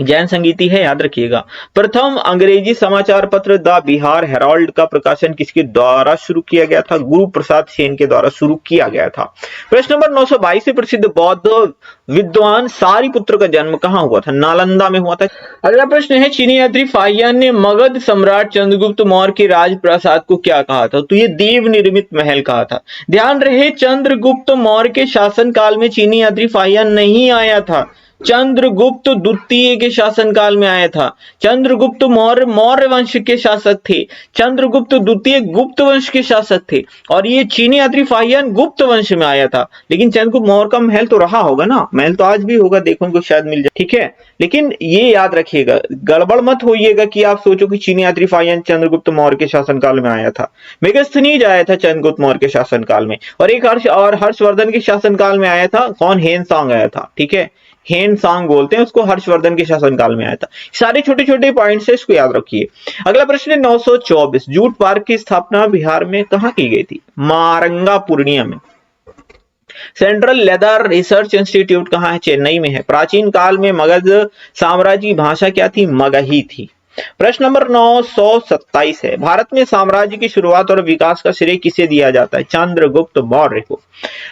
जैन संगीति है, याद रखिएगा। प्रथम अंग्रेजी समाचार पत्र द बिहार हेराल्ड का प्रकाशन किसके द्वारा शुरू किया गया था? गुरु प्रसाद सेन के द्वारा शुरू किया गया था। प्रश्न नंबर 922 से प्रसिद्ध बौद्ध विद्वान सारिपुत्र का जन्म कहाँ हुआ था? नालंदा में हुआ था। अगला प्रश्न है, चीनी यात्री फाहियान ने मगध सम्राट चंद्रगुप्त मौर्य के राजप्रासाद को क्या कहा था? तो ये देव निर्मित महल कहा था। ध्यान रहे, चंद्रगुप्त मौर्य के शासनकाल में चीनी यात्री फाहियान नहीं आया था, चंद्रगुप्त द्वितीय के शासनकाल में आया था। चंद्रगुप्त मौर्य मौर्य वंश के शासक थे, चंद्रगुप्त द्वितीय गुप्त वंश के शासक थे, और ये चीनी यात्री फाहियान गुप्त वंश में आया था। लेकिन चंद्रगुप्त मौर्य का महल तो रहा होगा ना, महल तो आज भी होगा, देखो को शायद मिल जाए, ठीक है। लेकिन ये याद रखिएगा, गड़बड़ मत होइएगा कि आप सोचो कि चीनी यात्री फाहियान चंद्रगुप्त मौर्य के शासनकाल में आया था। मेगास्थनीज आया था चंद्रगुप्त मौर्य के शासनकाल में, और एक हर्षवर्धन के शासनकाल में आया था। कौन? हेनसांग आया था, ठीक है। हेनसांग बोलते हैं उसको, हर्षवर्धन के शासनकाल में आया था। सारे छोटे छोटे पॉइंट्स है, इसको याद रखिए। अगला प्रश्न है 924, जूट पार्क की स्थापना बिहार में कहां की गई थी? मारंगा, पूर्णिया में। सेंट्रल लेदर रिसर्च इंस्टीट्यूट कहां है? चेन्नई में है। प्राचीन काल में मगध साम्राज्य की भाषा क्या थी? मगही थी। प्रश्न नंबर 927 है, भारत में साम्राज्य की शुरुआत और विकास का श्रेय किसे दिया जाता है? चंद्रगुप्त मौर्य को।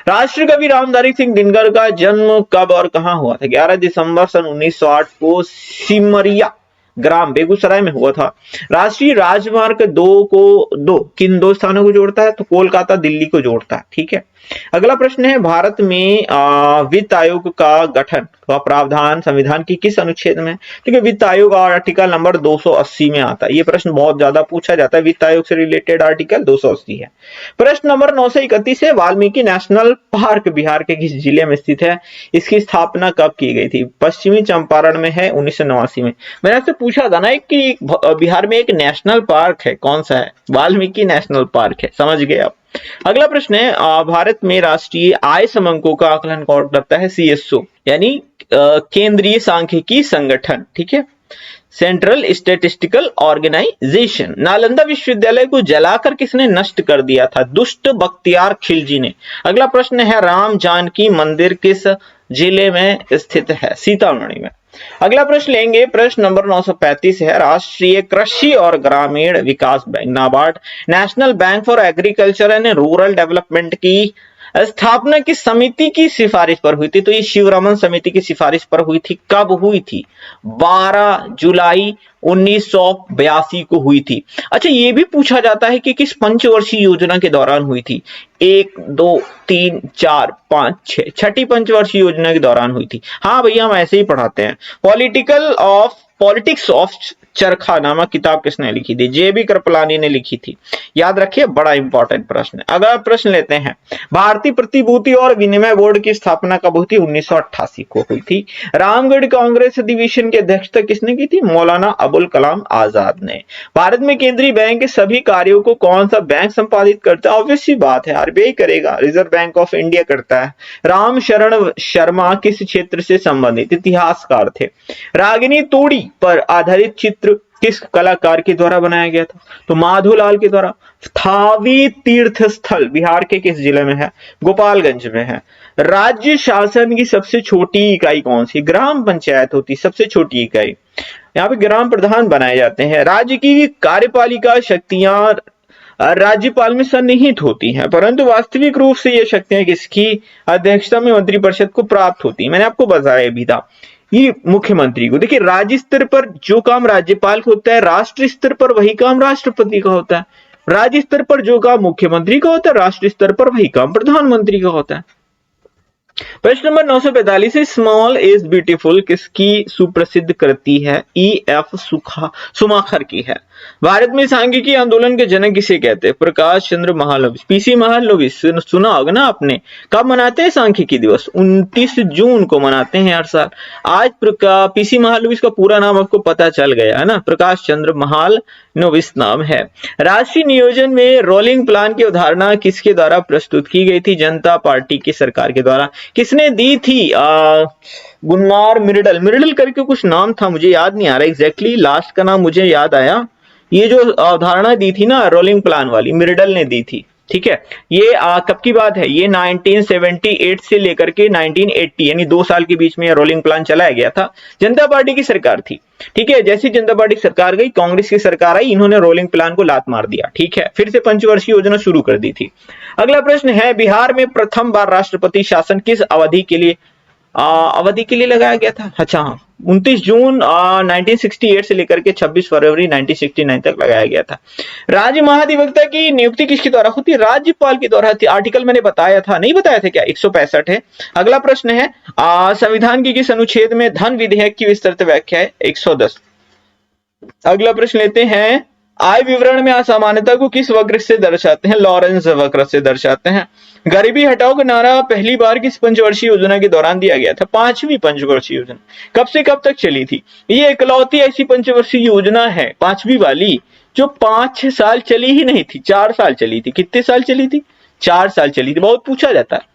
राष्ट्रकवि रामधारी सिंह दिनकर का जन्म कब और कहां हुआ था? 11 दिसंबर सन 1908 को सिमरिया ग्राम बेगूसराय में हुआ था। राष्ट्रीय राजमार्ग किन दो स्थानों को जोड़ता है? तो कोलकाता दिल्ली को जोड़ता है, ठीक है। अगला प्रश्न है, भारत में वित्त आयोग का गठन का प्रावधान संविधान की किस अनुच्छेद में? ठीक है, वित्त आयोग आर्टिकल नंबर 280 में आता है। ये प्रश्न बहुत ज्यादा पूछा जाता है, वित्त आयोग से रिलेटेड आर्टिकल 280 है। प्रश्न नंबर 931 है, वाल्मीकि नेशनल पार्क बिहार के किस जिले में स्थित है? इसकी स्थापना कब की गई थी? पश्चिमी चंपारण में है, 1989 में। मैंने आपसे पूछा था ना कि बिहार में एक नेशनल पार्क है, कौन सा है? वाल्मीकि नेशनल पार्क है, समझ गए आप। अगला प्रश्न है, भारत में राष्ट्रीय आय समंको का आकलन कौन करता है? सीएसओ यानी केंद्रीय सांख्यिकी संगठन, ठीक है, सेंट्रल स्टैटिस्टिकल ऑर्गेनाइजेशन। नालंदा विश्वविद्यालय को जलाकर किसने नष्ट कर दिया था? दुष्ट बख्तियार खिलजी ने। अगला प्रश्न है, राम जानकी मंदिर किस जिले में स्थित है? सीतामढ़ी में। अगला प्रश्न लेंगे, प्रश्न नंबर 935 है, राष्ट्रीय कृषि और ग्रामीण विकास bank NABARD national bank for agriculture and rural development की स्थापना किस समिति की सिफारिश पर हुई थी? तो ये शिवरमन समिति की सिफारिश पर हुई थी। कब हुई थी? 12 जुलाई 1982 को हुई थी। अच्छा, ये भी पूछा जाता है कि किस पंचवर्षीय योजना के दौरान हुई थी? 1, 2, 3, 4, 5, 6 छठी पंचवर्षीय योजना के दौरान हुई थी। हाँ भैया, हम ऐसे ही पढ़ाते हैं। पॉलिटिक्स ऑफ चरखा नामक किताब किसने लिखी थी? जेबी कृपलानी ने लिखी थी। याद रखिए, बड़ा इंपॉर्टेंट प्रश्न है। अगला प्रश्न लेते हैं, भारतीय प्रतिभूति और विनिमय बोर्ड की स्थापना कब हुई थी? 1988 को हुई थी। रामगढ़ कांग्रेस अधिवेशन की अध्यक्षता किसने की थी? मौलाना अबुल कलाम आजाद ने। भारत में केंद्रीय बैंक के सभी कार्यों को कौन सा बैंक संपादित करता है? ऑब्वियस सी बात है, आरबीआई करेगा, रिजर्व बैंक ऑफ इंडिया करता है। राम शरण शर्मा किस क्षेत्र से संबंधित? इतिहासकार थे। रागिनी तोड़ी पर आधारित चित्र किस कलाकार के द्वारा बनाया गया था? तो माधोलाल के द्वारा। थावी तीर्थ स्थल बिहार के किस जिले में है? गोपालगंज में है। राज्य शासन की सबसे छोटी इकाई कौन सी? ग्राम पंचायत होती सबसे छोटी इकाई। यहाँ पे ग्राम प्रधान बनाए जाते हैं। राज्य की कार्यपालिका शक्तियां राज्यपाल में सन्निहित होती हैं, परंतु वास्तविक रूप से ये शक्तियां किसकी अध्यक्षता में मंत्रिपरिषद को प्राप्त होती है? मैंने आपको बताया भी था, ये मुख्यमंत्री को। देखिए, राज्य स्तर पर जो काम राज्यपाल को होता है, राष्ट्रीय स्तर पर वही काम राष्ट्रपति का होता है। राज्य स्तर पर जो काम मुख्यमंत्री का होता है, राष्ट्रीय स्तर पर वही काम प्रधानमंत्री का होता है। प्रश्न नंबर 945 है, स्मॉल इज ब्यूटीफुल किसकी सुप्रसिद्ध कृति है? E.F. सुमाखर की है। भारत में सांख्यिकी आंदोलन के जनक किसे कहते हैं? प्रकाश चंद्र महालनोबिस। पीसी महालनोबिस सुना होगा ना आपने। कब मनाते हैं सांख्यिकी दिवस? 29 जून को मनाते हैं हर साल। आज पीसी महालनोबिस का पूरा नाम आपको पता चल गया है ना, प्रकाश चंद्र महालनोबिस नाम है। राष्ट्रीय नियोजन में रोलिंग प्लान की अवधारणा किसके द्वारा प्रस्तुत की गई थी? जनता पार्टी की सरकार के द्वारा। किसने दी थी? गुन्नार मिर्डल करके कुछ नाम था, मुझे याद नहीं आ रहा एग्जैक्टली, लास्ट का नाम मुझे याद आया। ये जो अवधारणा दी थी ना रोलिंग प्लान वाली, मिर्डल ने दी थी। ठीक है, ये कब की बात है? ये 1978 से लेकर के 1980 यानी 2 साल के बीच में रोलिंग प्लान चलाया गया था। जनता पार्टी की सरकार थी। ठीक है, जैसी जनता पार्टी सरकार गई, कांग्रेस की सरकार आई, इन्होंने रोलिंग प्लान को लात मार दिया। ठीक है, फिर से पंचवर्षीय योजना शुरू कर दी थी। अगला प्रश्न है, बिहार में प्रथम बार राष्ट्रपति शासन किस अवधि के लिए लगाया गया था? अच्छा हाँ, 29 जून 1968 से लेकर के 26 फरवरी 1969 तक लगाया गया था। राज्य महाधिवक्ता की नियुक्ति किसके द्वारा होती है? राज्यपाल के द्वारा होती है। आर्टिकल मैंने बताया था, नहीं बताया था क्या? 165 है। अगला प्रश्न है, संविधान के किस अनुच्छेद में धन विधेयक की विस्तृत व्याख्या है? 110। अगला प्रश्न लेते हैं, आय विवरण में असामान्यता को किस वक्र से दर्शाते हैं? लॉरेंस वक्र से दर्शाते हैं। गरीबी हटाओ का नारा पहली बार किस पंचवर्षीय योजना के दौरान दिया गया था? 5वीं पंचवर्षीय योजना। कब से कब तक चली थी? ये इकलौती ऐसी पंचवर्षीय योजना है 5वीं वाली जो 5-6 साल चली ही नहीं थी, 4 साल चली थी। कितने साल चली थी? 4 साल चली थी। बहुत पूछा जाता है,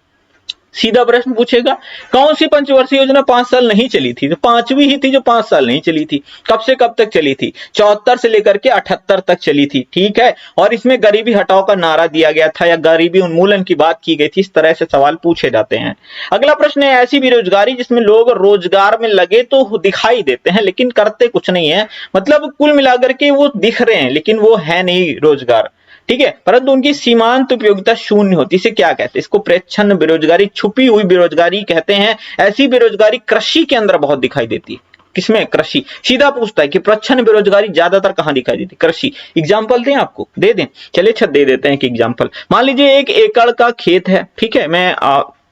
सीधा प्रश्न पूछेगा, कौन सी पंचवर्षीय योजना 5 साल नहीं चली थी? तो 5वीं ही थी जो 5 साल नहीं चली थी। कब से कब तक चली थी? 74 से लेकर के 78 तक चली थी। ठीक है, और इसमें गरीबी हटाओ का नारा दिया गया था या गरीबी उन्मूलन की बात की गई थी। इस तरह से सवाल पूछे जाते हैं। अगला प्रश्न है, ऐसी बेरोजगारी जिसमें लोग रोजगार में लगे तो दिखाई देते हैं लेकिन करते कुछ नहीं है, मतलब कुल मिलाकर के वो दिख रहे हैं लेकिन वो है नहीं रोजगार। ठीक है, परंतु उनकी सीमांत उपयोगिता शून्य होती, इसे क्या कहते हैं? इसको प्रच्छन्न बेरोजगारी, छुपी हुई बेरोजगारी कहते हैं। ऐसी बेरोजगारी कृषि के अंदर बहुत दिखाई देती है। किसमें? कृषि। सीधा पूछता है कि प्रच्छन्न बेरोजगारी ज्यादातर कहां दिखाई देती? कृषि। एग्जाम्पल दें आपको? दे दें, चलिए अच्छा दे देते हैं एक एग्जाम्पल। मान लीजिए 1 एकड़ का खेत है। ठीक है, मैं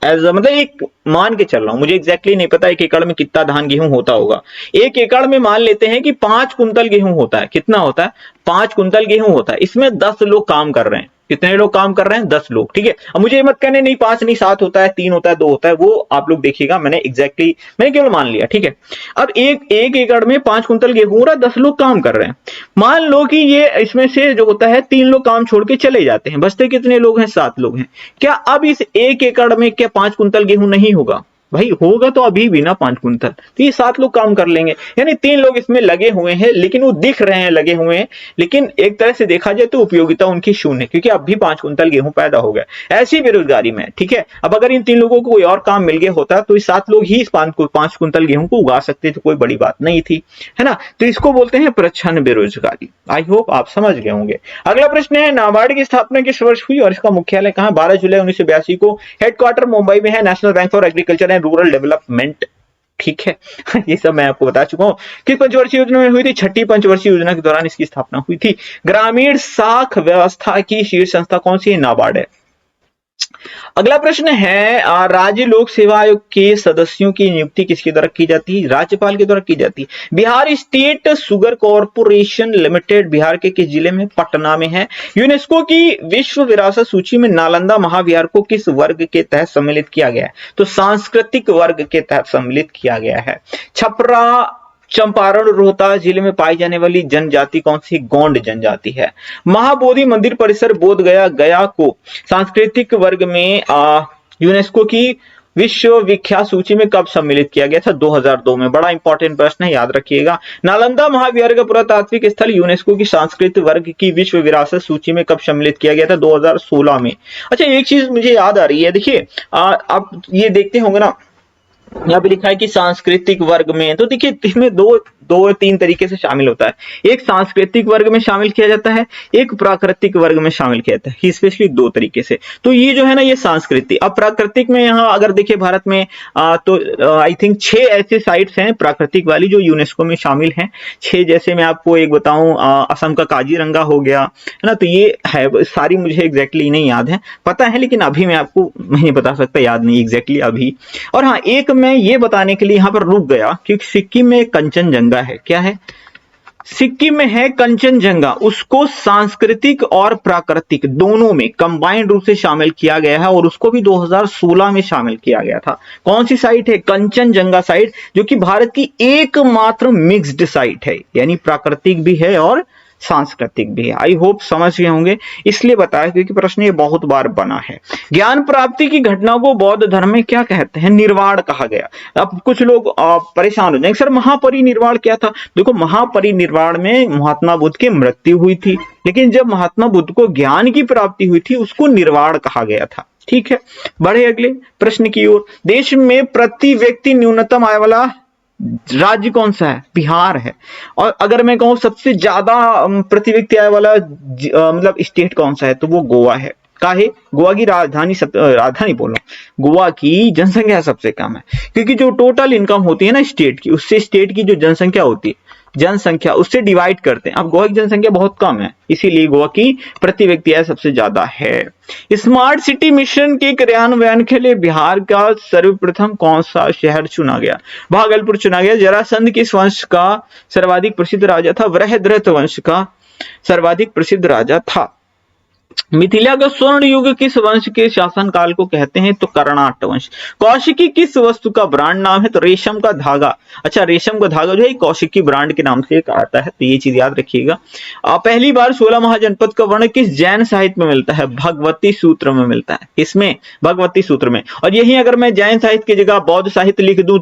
मतलब एक मान के चल रहा हूं, मुझे एग्जैक्टली नहीं पता 1 एकड़ में कितना धान गेहूं होता होगा। 1 एकड़ में मान लेते हैं कि 5 कुंतल गेहूं होता है। कितना होता है? 5 कुंतल गेहूं होता है। इसमें 10 लोग काम कर रहे हैं। कितने लोग काम कर रहे हैं? 10 लोग। ठीक है, अब मुझे मत कहने नहीं 5 नहीं 7 होता है, 3 होता है, 2 होता है, वो आप लोग देखिएगा, मैंने केवल मान लिया। ठीक है, अब एक एकड़ में 5 कुंतल गेहूं हो रहा है, 10 लोग काम कर रहे हैं। मान लो कि ये इसमें से जो होता है 3 लोग काम छोड़ के चले जाते हैं, बचते कितने लोग हैं? 7 लोग हैं। क्या अब इस 1 एकड़ में क्या 5 कुंतल गेहूं नहीं होगा? भाई होगा तो अभी भी ना 5 कुंतल, तो ये 7 लोग काम कर लेंगे। यानी 3 लोग इसमें लगे हुए हैं लेकिन वो दिख रहे हैं लगे हुए हैं, लेकिन एक तरह से देखा जाए तो उपयोगिता उनकी शून्य, क्योंकि अब भी 5 कुंतल गेहूं पैदा हो गया। ऐसी बेरोजगारी में, ठीक है, अब अगर इन 3 लोगों को कोई और काम मिल गया होता तो इस 7 लोग ही इस 5 कुंतल गेहूं को उगा सकते, तो कोई बड़ी बात नहीं थी, है ना। तो इसको बोलते हैं प्रच्छन्न बेरोजगारी। आई होप आप समझ गए होंगे। अगला प्रश्न है, नाबार्ड की स्थापना किस वर्ष हुई और इसका मुख्यालय कहां? 12 जुलाई 1982 को। हेडक्वार्टर मुंबई में है। National bank for agriculture and rural development. ठीक है ये सब मैं आपको बता चुका हूं। किस पंचवर्षीय योजना में हुई थी? 6ठी पंचवर्षीय योजना के दौरान इसकी स्थापना हुई थी। ग्रामीण साख व्यवस्था की शीर्ष संस्था कौन सी है? नाबार्ड है। अगला प्रश्न है, राज्य लोक सेवा आयोग के सदस्यों की नियुक्ति किसके द्वारा की जाती है? राज्यपाल के द्वारा की जाती है। Bihar state sugar corporation limited Bihar के किस जिले में? पटना में है। यूनेस्को की विश्व विरासत सूची में नालंदा महाविहार को किस वर्ग के तहत सम्मिलित किया गया है? तो सांस्कृतिक वर्ग के तहत सम्मिलित किया गया है। छपरा चंपारण रोहतास जिले में पाई जाने वाली जनजाति कौन सी? गोंड जनजाति है। महाबोधि मंदिर परिसर बोध गया को सांस्कृतिक वर्ग में यूनेस्को की विश्व विख्यात सूची में कब सम्मिलित किया गया था? 2002 में। बड़ा इंपॉर्टेंट प्रश्न है, याद रखिएगा। नालंदा महाविहार का पुरातात्विक स्थल यूनेस्को की सांस्कृतिक वर्ग की विश्व विरासत सूची में कब सम्मिलित किया गया था? 2016 में। अच्छा, एक चीज मुझे याद आ रही है, देखिए आप ये देखते होंगे ना, यहाँ पे लिखा है कि सांस्कृतिक वर्ग में, तो देखिए इसमें 2 दो तीन तरीके से शामिल होता है। एक सांस्कृतिक वर्ग में शामिल किया जाता है, एक प्राकृतिक वर्ग में शामिल किया जाता है, स्पेशली दो तरीके से। तो ये जो है ना ये सांस्कृतिक। अब प्राकृतिक में यहाँ अगर देखिए भारत में तो आई थिंक 6 ऐसे साइट्स हैं प्राकृतिक वाली जो यूनेस्को में शामिल हैं। 6 जैसे मैं आपको एक बताऊं, असम का काजीरंगा हो गया है ना, तो ये है। सारी मुझे एग्जैक्टली नहीं याद है, पता है लेकिन अभी मैं आपको नहीं बता सकता, याद नहीं एग्जैक्टली अभी। और हाँ, एक मैं ये बताने के लिए यहाँ पर रुक गया क्योंकि सिक्किम में कंचनजंगा है। क्या है? सिक्किम में है कंचनजंगा। उसको सांस्कृतिक और प्राकृतिक दोनों में कंबाइंड रूप से शामिल किया गया है और उसको भी 2016 में शामिल किया गया था। कौन सी साइट है? कंचनजंगा साइट, जो कि भारत की एकमात्र मिक्स्ड साइट है, यानी प्राकृतिक भी है और सांस्कृतिक भी है। आई होप समझ गए होंगे, इसलिए बताया क्योंकि प्रश्न ये बहुत बार बना है। ज्ञान प्राप्ति की घटना को बौद्ध धर्म में क्या कहते हैं? निर्वाण कहा गया। अब कुछ लोग परेशान हो जाएंगे, सर महापरिनिर्वाण क्या था? देखो, महापरिनिर्वाण में महात्मा बुद्ध की मृत्यु हुई थी, लेकिन जब महात्मा बुद्ध को ज्ञान की प्राप्ति हुई थी उसको निर्वाण कहा गया था। ठीक है, बढ़े अगले प्रश्न की ओर। देश में प्रति व्यक्ति न्यूनतम आय वाला राज्य कौन सा है? बिहार है। और अगर मैं कहूं सबसे ज्यादा प्रति व्यक्ति आय वाला मतलब स्टेट कौन सा है, तो वो गोवा है। काहे? गोवा की राजधानी बोलो, गोवा की जनसंख्या सबसे कम है, क्योंकि जो टोटल इनकम होती है ना स्टेट की, उससे स्टेट की जो जनसंख्या होती है, जनसंख्या उससे डिवाइड करते हैं। अब गोवा की जनसंख्या बहुत कम है, इसीलिए गोवा की प्रति व्यक्ति आय सबसे ज्यादा है। स्मार्ट सिटी मिशन के क्रियान्वयन के लिए बिहार का सर्वप्रथम कौन सा शहर चुना गया? भागलपुर चुना गया। जरासंध किस वंश का सर्वाधिक प्रसिद्ध राजा था? बृहद्रथ वंश का सर्वाधिक प्रसिद्ध राजा था। मिथिला का स्वर्ण युग किस वंश के शासनकाल को कहते हैं? तो कर्णाट वंश। कौशिकी किस वस्तु का ब्रांड नाम है? तो रेशम का धागा। अच्छा, रेशम का धागा जो है कौशिकी ब्रांड के नाम से एक आता है, तो ये चीज याद रखिएगा। पहली बार 16 महाजनपद का वर्णन किस जैन साहित्य में मिलता है? भगवती सूत्र में मिलता है। इसमें भगवती सूत्र में। और यही अगर मैं जैन साहित्य की जगह बौद्ध साहित्य लिख दूं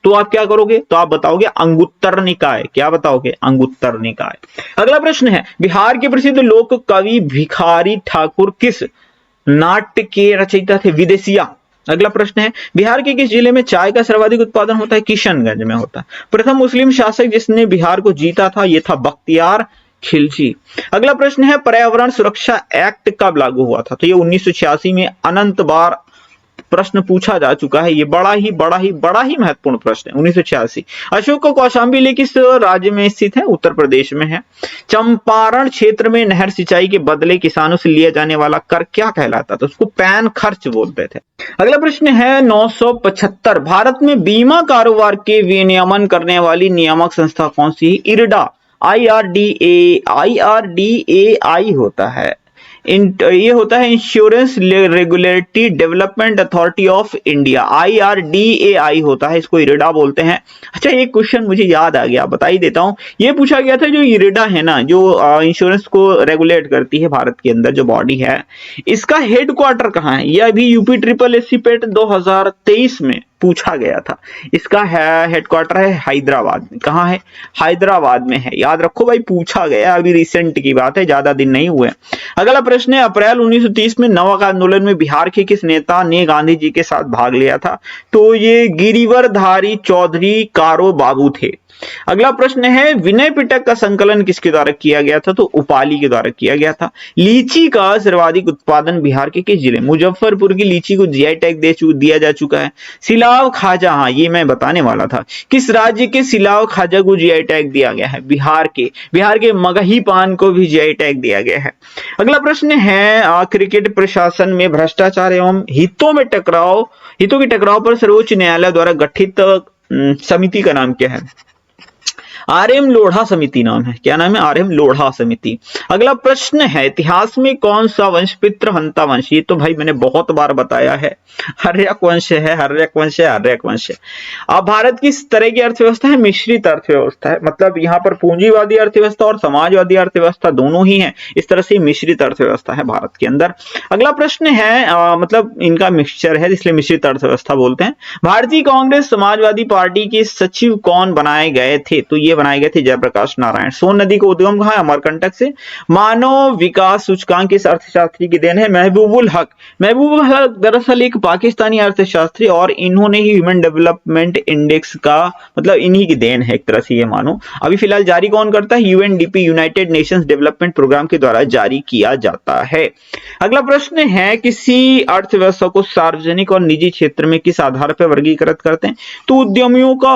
तो आप क्या करोगे? तो आप बताओगे अंगुत्तर निकाय। क्या बताओगे? अंगुत्तर निकाय। अगला प्रश्न है, बिहार के प्रसिद्ध लोक कवि भिखारी ठाकुर किस नाट्य के रचयिता थे? विदेशिया। अगला प्रश्न है, बिहार के किस जिले में चाय का सर्वाधिक उत्पादन होता है? किशनगंज में होता है। प्रथम मुस्लिम शासक जिसने बिहार को जीता था, यह था बख्तियार खिलजी। अगला प्रश्न है, पर्यावरण सुरक्षा एक्ट कब लागू हुआ था? तो ये 1986 में अनंत बार प्रश्न पूछा जा चुका है। ये बड़ा ही महत्वपूर्ण प्रश्न है। 1986। अशोक का कौशाम्बी किस राज्य में स्थित है? उत्तर प्रदेश में है। चंपारण क्षेत्र में नहर सिंचाई के बदले किसानों से लिया जाने वाला कर क्या कहलाता था? उसको पैन खर्च बोलते थे। अगला प्रश्न है 975। भारत में बीमा कारोबार के विनियमन करने वाली नियामक संस्था कौन सी? इरडा। IRDAI होता है। ये होता है insurance regulatory development authority of India. IRDAI होता है, इसको इरेडा बोलते हैं। अच्छा, एक क्वेश्चन मुझे याद आ गया, बता ही देता हूं। ये पूछा गया था, जो इरेडा है ना, जो इंश्योरेंस को रेगुलेट करती है भारत के अंदर जो बॉडी है, इसका हेडक्वार्टर कहाँ है? यह अभी यूपी SSSC पेट 2023 में पूछा गया था। इसका हेडक्वार्टर है हैदराबाद में। कहाँ है? हैदराबाद में है। याद रखो भाई, पूछा गया, अभी रिसेंट की बात है, ज्यादा दिन नहीं हुए। अगला प्रश्न है, अप्रैल 1930 में नमक आंदोलन में बिहार के किस नेता ने गांधी जी के साथ भाग लिया था? तो ये गिरिवरधारी चौधरी कारो बाबू थे। अगला प्रश्न है, विनय पिटक का संकलन किसके द्वारा किया गया था? तो उपाली के द्वारा किया गया था। लीची का सर्वाधिक उत्पादन बिहार के किस जिले? मुजफ्फरपुर की लीची को जीआई टैग दिया जा चुका है। सिलाव खाजा, हाँ ये मैं बताने वाला था। किस राज्य के सिलाव खाजा को जीआई टैग दिया गया है? बिहार के मगही पान को भी जीआई टैग दिया गया है। अगला प्रश्न है, क्रिकेट प्रशासन में भ्रष्टाचार एवं हितों के टकराव पर सर्वोच्च न्यायालय द्वारा गठित समिति का नाम क्या है? आरएम लोढ़ा समिति नाम है। क्या नाम है? आरएम लोढ़ा समिति। अगला प्रश्न है, इतिहास में कौन सा वंश पितृहंता वंश? ये तो भाई मैंने बहुत बार बताया है, हर्यक वंश है। अब भारत की इस तरह की अर्थव्यवस्था है, मिश्रित अर्थव्यवस्था है। मतलब यहाँ पर पूंजीवादी अर्थव्यवस्था और समाजवादी अर्थव्यवस्था दोनों ही है। इस तरह से मिश्रित अर्थव्यवस्था है भारत के अंदर। अगला प्रश्न है, मतलब इनका मिक्सचर है, इसलिए मिश्रित अर्थव्यवस्था बोलते हैं। भारतीय कांग्रेस समाजवादी पार्टी के सचिव कौन बनाए गए थे? तो ये ये बनाए गए थे जयप्रकाश नारायण। सोन नदी का उद्गम कहाँ है? अमरकंटक से। मानव विकास सूचकांक किस अर्थशास्त्री की देन है? महबूबुल हक। महबूबुल हक दरअसल एक पाकिस्तानी अर्थशास्त्री और इन्होंने ही ह्यूमन डेवलपमेंट इंडेक्स का मतलब इन्हीं की देन है एक तरह से ये मानो। अभी फिलहाल जारी कौन करता है? UNDP, United Nations Development Programme के द्वारा जारी किया जाता है। अगला प्रश्न है किसी अर्थव्यवस्था को सार्वजनिक और निजी क्षेत्र में किस आधार पर वर्गीकृत करते हैं? तो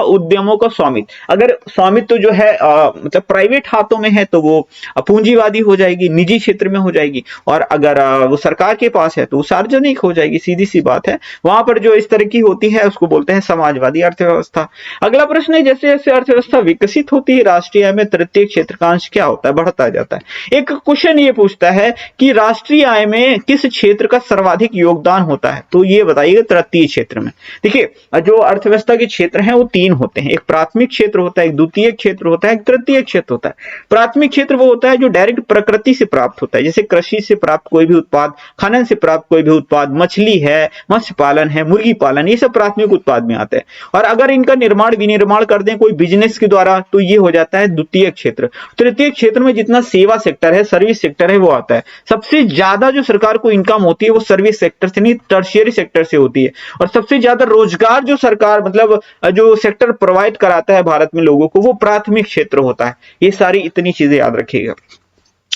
उद्यमों का स्वामित्व। अगर स्वामित्व जो है मतलब प्राइवेट हाथों में है तो वो पूंजीवादी हो जाएगी, निजी क्षेत्र में हो जाएगी, और अगर वो सरकार के पास है तो वो सार्वजनिक हो जाएगी। सीधी सी बात है। वहां पर जो इस तरह की होती है उसको बोलते हैं समाजवादी अर्थव्यवस्था। अगला प्रश्न है जैसे जैसे अर्थव्यवस्था विकसित होती है राष्ट्रीय आय में तृतीय क्षेत्र का अंश क्या होता है? बढ़ता जाता है। एक क्वेश्चन ये पूछता है कि राष्ट्रीय आय में किस क्षेत्र का सर्वाधिक योगदान होता है? तो ये बताइएगा तृतीय क्षेत्र में। देखिए जो अर्थव्यवस्था के क्षेत्र हैं वो तीन होते हैं, एक प्राथमिक क्षेत्र होता है, एक द्वितीयक क्षेत्र होता है, एक तृतीयक क्षेत्र होता है। प्राथमिक क्षेत्र वो होता है जो डायरेक्ट प्रकृति से प्राप्त होता है, जैसे कृषि से प्राप्त कोई भी उत्पाद, खनन से प्राप्त कोई भी उत्पाद, मछली है, मत्स्य पालन है, मुर्गी पालन, ये सब प्राथमिक उत्पाद में आते हैं। और अगर इनका निर्माण विनिर्माण कर दें कोई बिजनेस के द्वारा तो ये हो जाता है द्वितीयक क्षेत्र। तृतीयक क्षेत्र में जितना सेवा सेक्टर है, सर्विस सेक्टर है, वो आता है। सबसे ज्यादा जो सरकार को इनकम होती है वो सर्विस सेक्टर से नहीं, टर्शियरी सेक्टर से होती है। और सबसे ज्यादा रोजगार जो सरकार मतलब जो सेक्टर प्रोवाइड कराता है भारत में लोगों को वो प्राथमिक क्षेत्र होता है। ये सारी इतनी चीजें याद रखिएगा।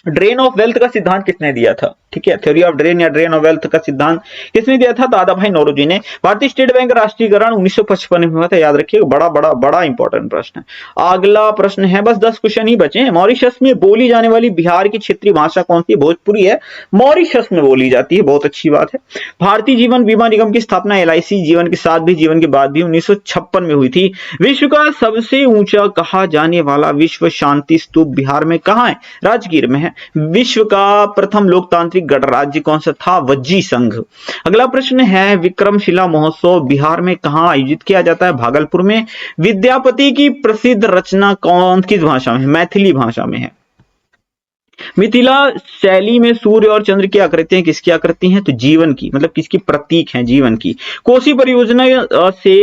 ड्रेन ऑफ वेल्थ का सिद्धांत किसने दिया था? ठीक है, थ्योरी ऑफ ड्रेन या ड्रेन ऑफ वेल्थ का सिद्धांत किसने दिया था? दादा भाई नौरोजी ने। भारतीय स्टेट बैंक राष्ट्रीयकरण 1955 में हुआ था, याद रखिएगा। बड़ा बड़ा बड़ा इंपॉर्टेंट प्रश्न है। अगला प्रश्न है, बस 10 क्वेश्चन ही बचे हैं। मॉरिशस में बोली जाने वाली बिहार की क्षेत्रीय भाषा कौन सी? भोजपुरी है, मॉरिशस में बोली जाती है। बहुत अच्छी बात है। भारतीय जीवन बीमा निगम की स्थापना एलआईसी जीवन के साथ भी जीवन के बाद भी 1956 में हुई थी। विश्व का सबसे ऊंचा कहा जाने वाला विश्व शांति स्तूप बिहार में कहां है? राजगीर में है। विश्व का प्रथम लोकतांत्रिक गणराज्य कौन सा था? वज्जी संघ। अगला प्रश्न है, विक्रमशिला महोत्सव बिहार में कहां आयोजित किया जाता है? भागलपुर में। विद्यापति की प्रसिद्ध रचना किस भाषा में है? मैथिली भाषा में है। मिथिला शैली में सूर्य और चंद्र की आकृतियां किसकी आकृति हैं? तो जीवन की, मतलब किसकी प्रतीक हैं? जीवन की। कोसी परियोजना से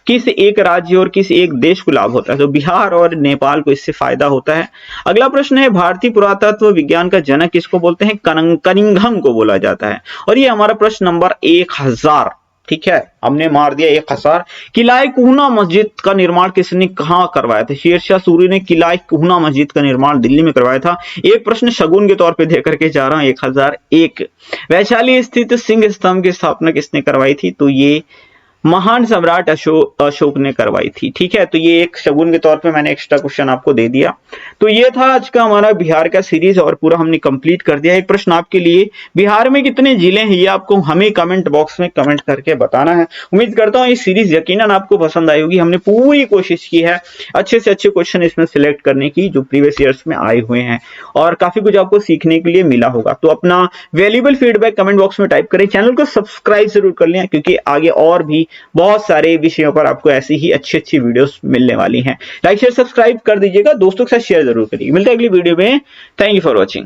किस एक राज्य और किस एक देश को लाभ होता है? तो बिहार और नेपाल को इससे फायदा होता है। अगला प्रश्न है, भारतीय पुरातत्व विज्ञान का जनक किसको बोलते हैं? कनिंघम को बोला जाता है। और ये हमारा प्रश्न नंबर 1000। ठीक है, हमने मार दिया 1000। किलाए कुहना मस्जिद का निर्माण किसने कहां करवाया था? शेरशाह सूरी ने किलाए कुहना मस्जिद का निर्माण दिल्ली में करवाया था। एक प्रश्न शगुन के तौर पे दे करके जा रहा हूं, 1001। वैशाली स्थित सिंह स्तंभ की स्थापना किसने करवाई थी? तो ये महान सम्राट अशोक ने करवाई थी। ठीक है, तो ये एक शगुन के तौर पे मैंने एक्स्ट्रा क्वेश्चन आपको दे दिया। तो ये था आज का हमारा बिहार का सीरीज और पूरा हमने कंप्लीट कर दिया। एक प्रश्न आपके लिए, बिहार में कितने जिले हैं ये आपको हमें कमेंट बॉक्स में कमेंट करके बताना है। उम्मीद करता हूँ ये सीरीज यकीनन आपको पसंद आई होगी। हमने पूरी कोशिश की है अच्छे से अच्छे क्वेश्चन इसमें सिलेक्ट करने की जो प्रीवियस ईयर्स में आए हुए हैं, और काफी कुछ आपको सीखने के लिए मिला होगा। तो अपना वैल्यूएबल फीडबैक कमेंट बॉक्स में टाइप करें। चैनल को सब्सक्राइब जरूर कर लें क्योंकि आगे और भी बहुत सारे विषयों पर आपको ऐसी ही अच्छी अच्छी वीडियोस मिलने वाली हैं। लाइक शेयर सब्सक्राइब कर दीजिएगा, दोस्तों के साथ शेयर जरूर करिए। मिलते हैं अगली वीडियो में। Thank you for watching.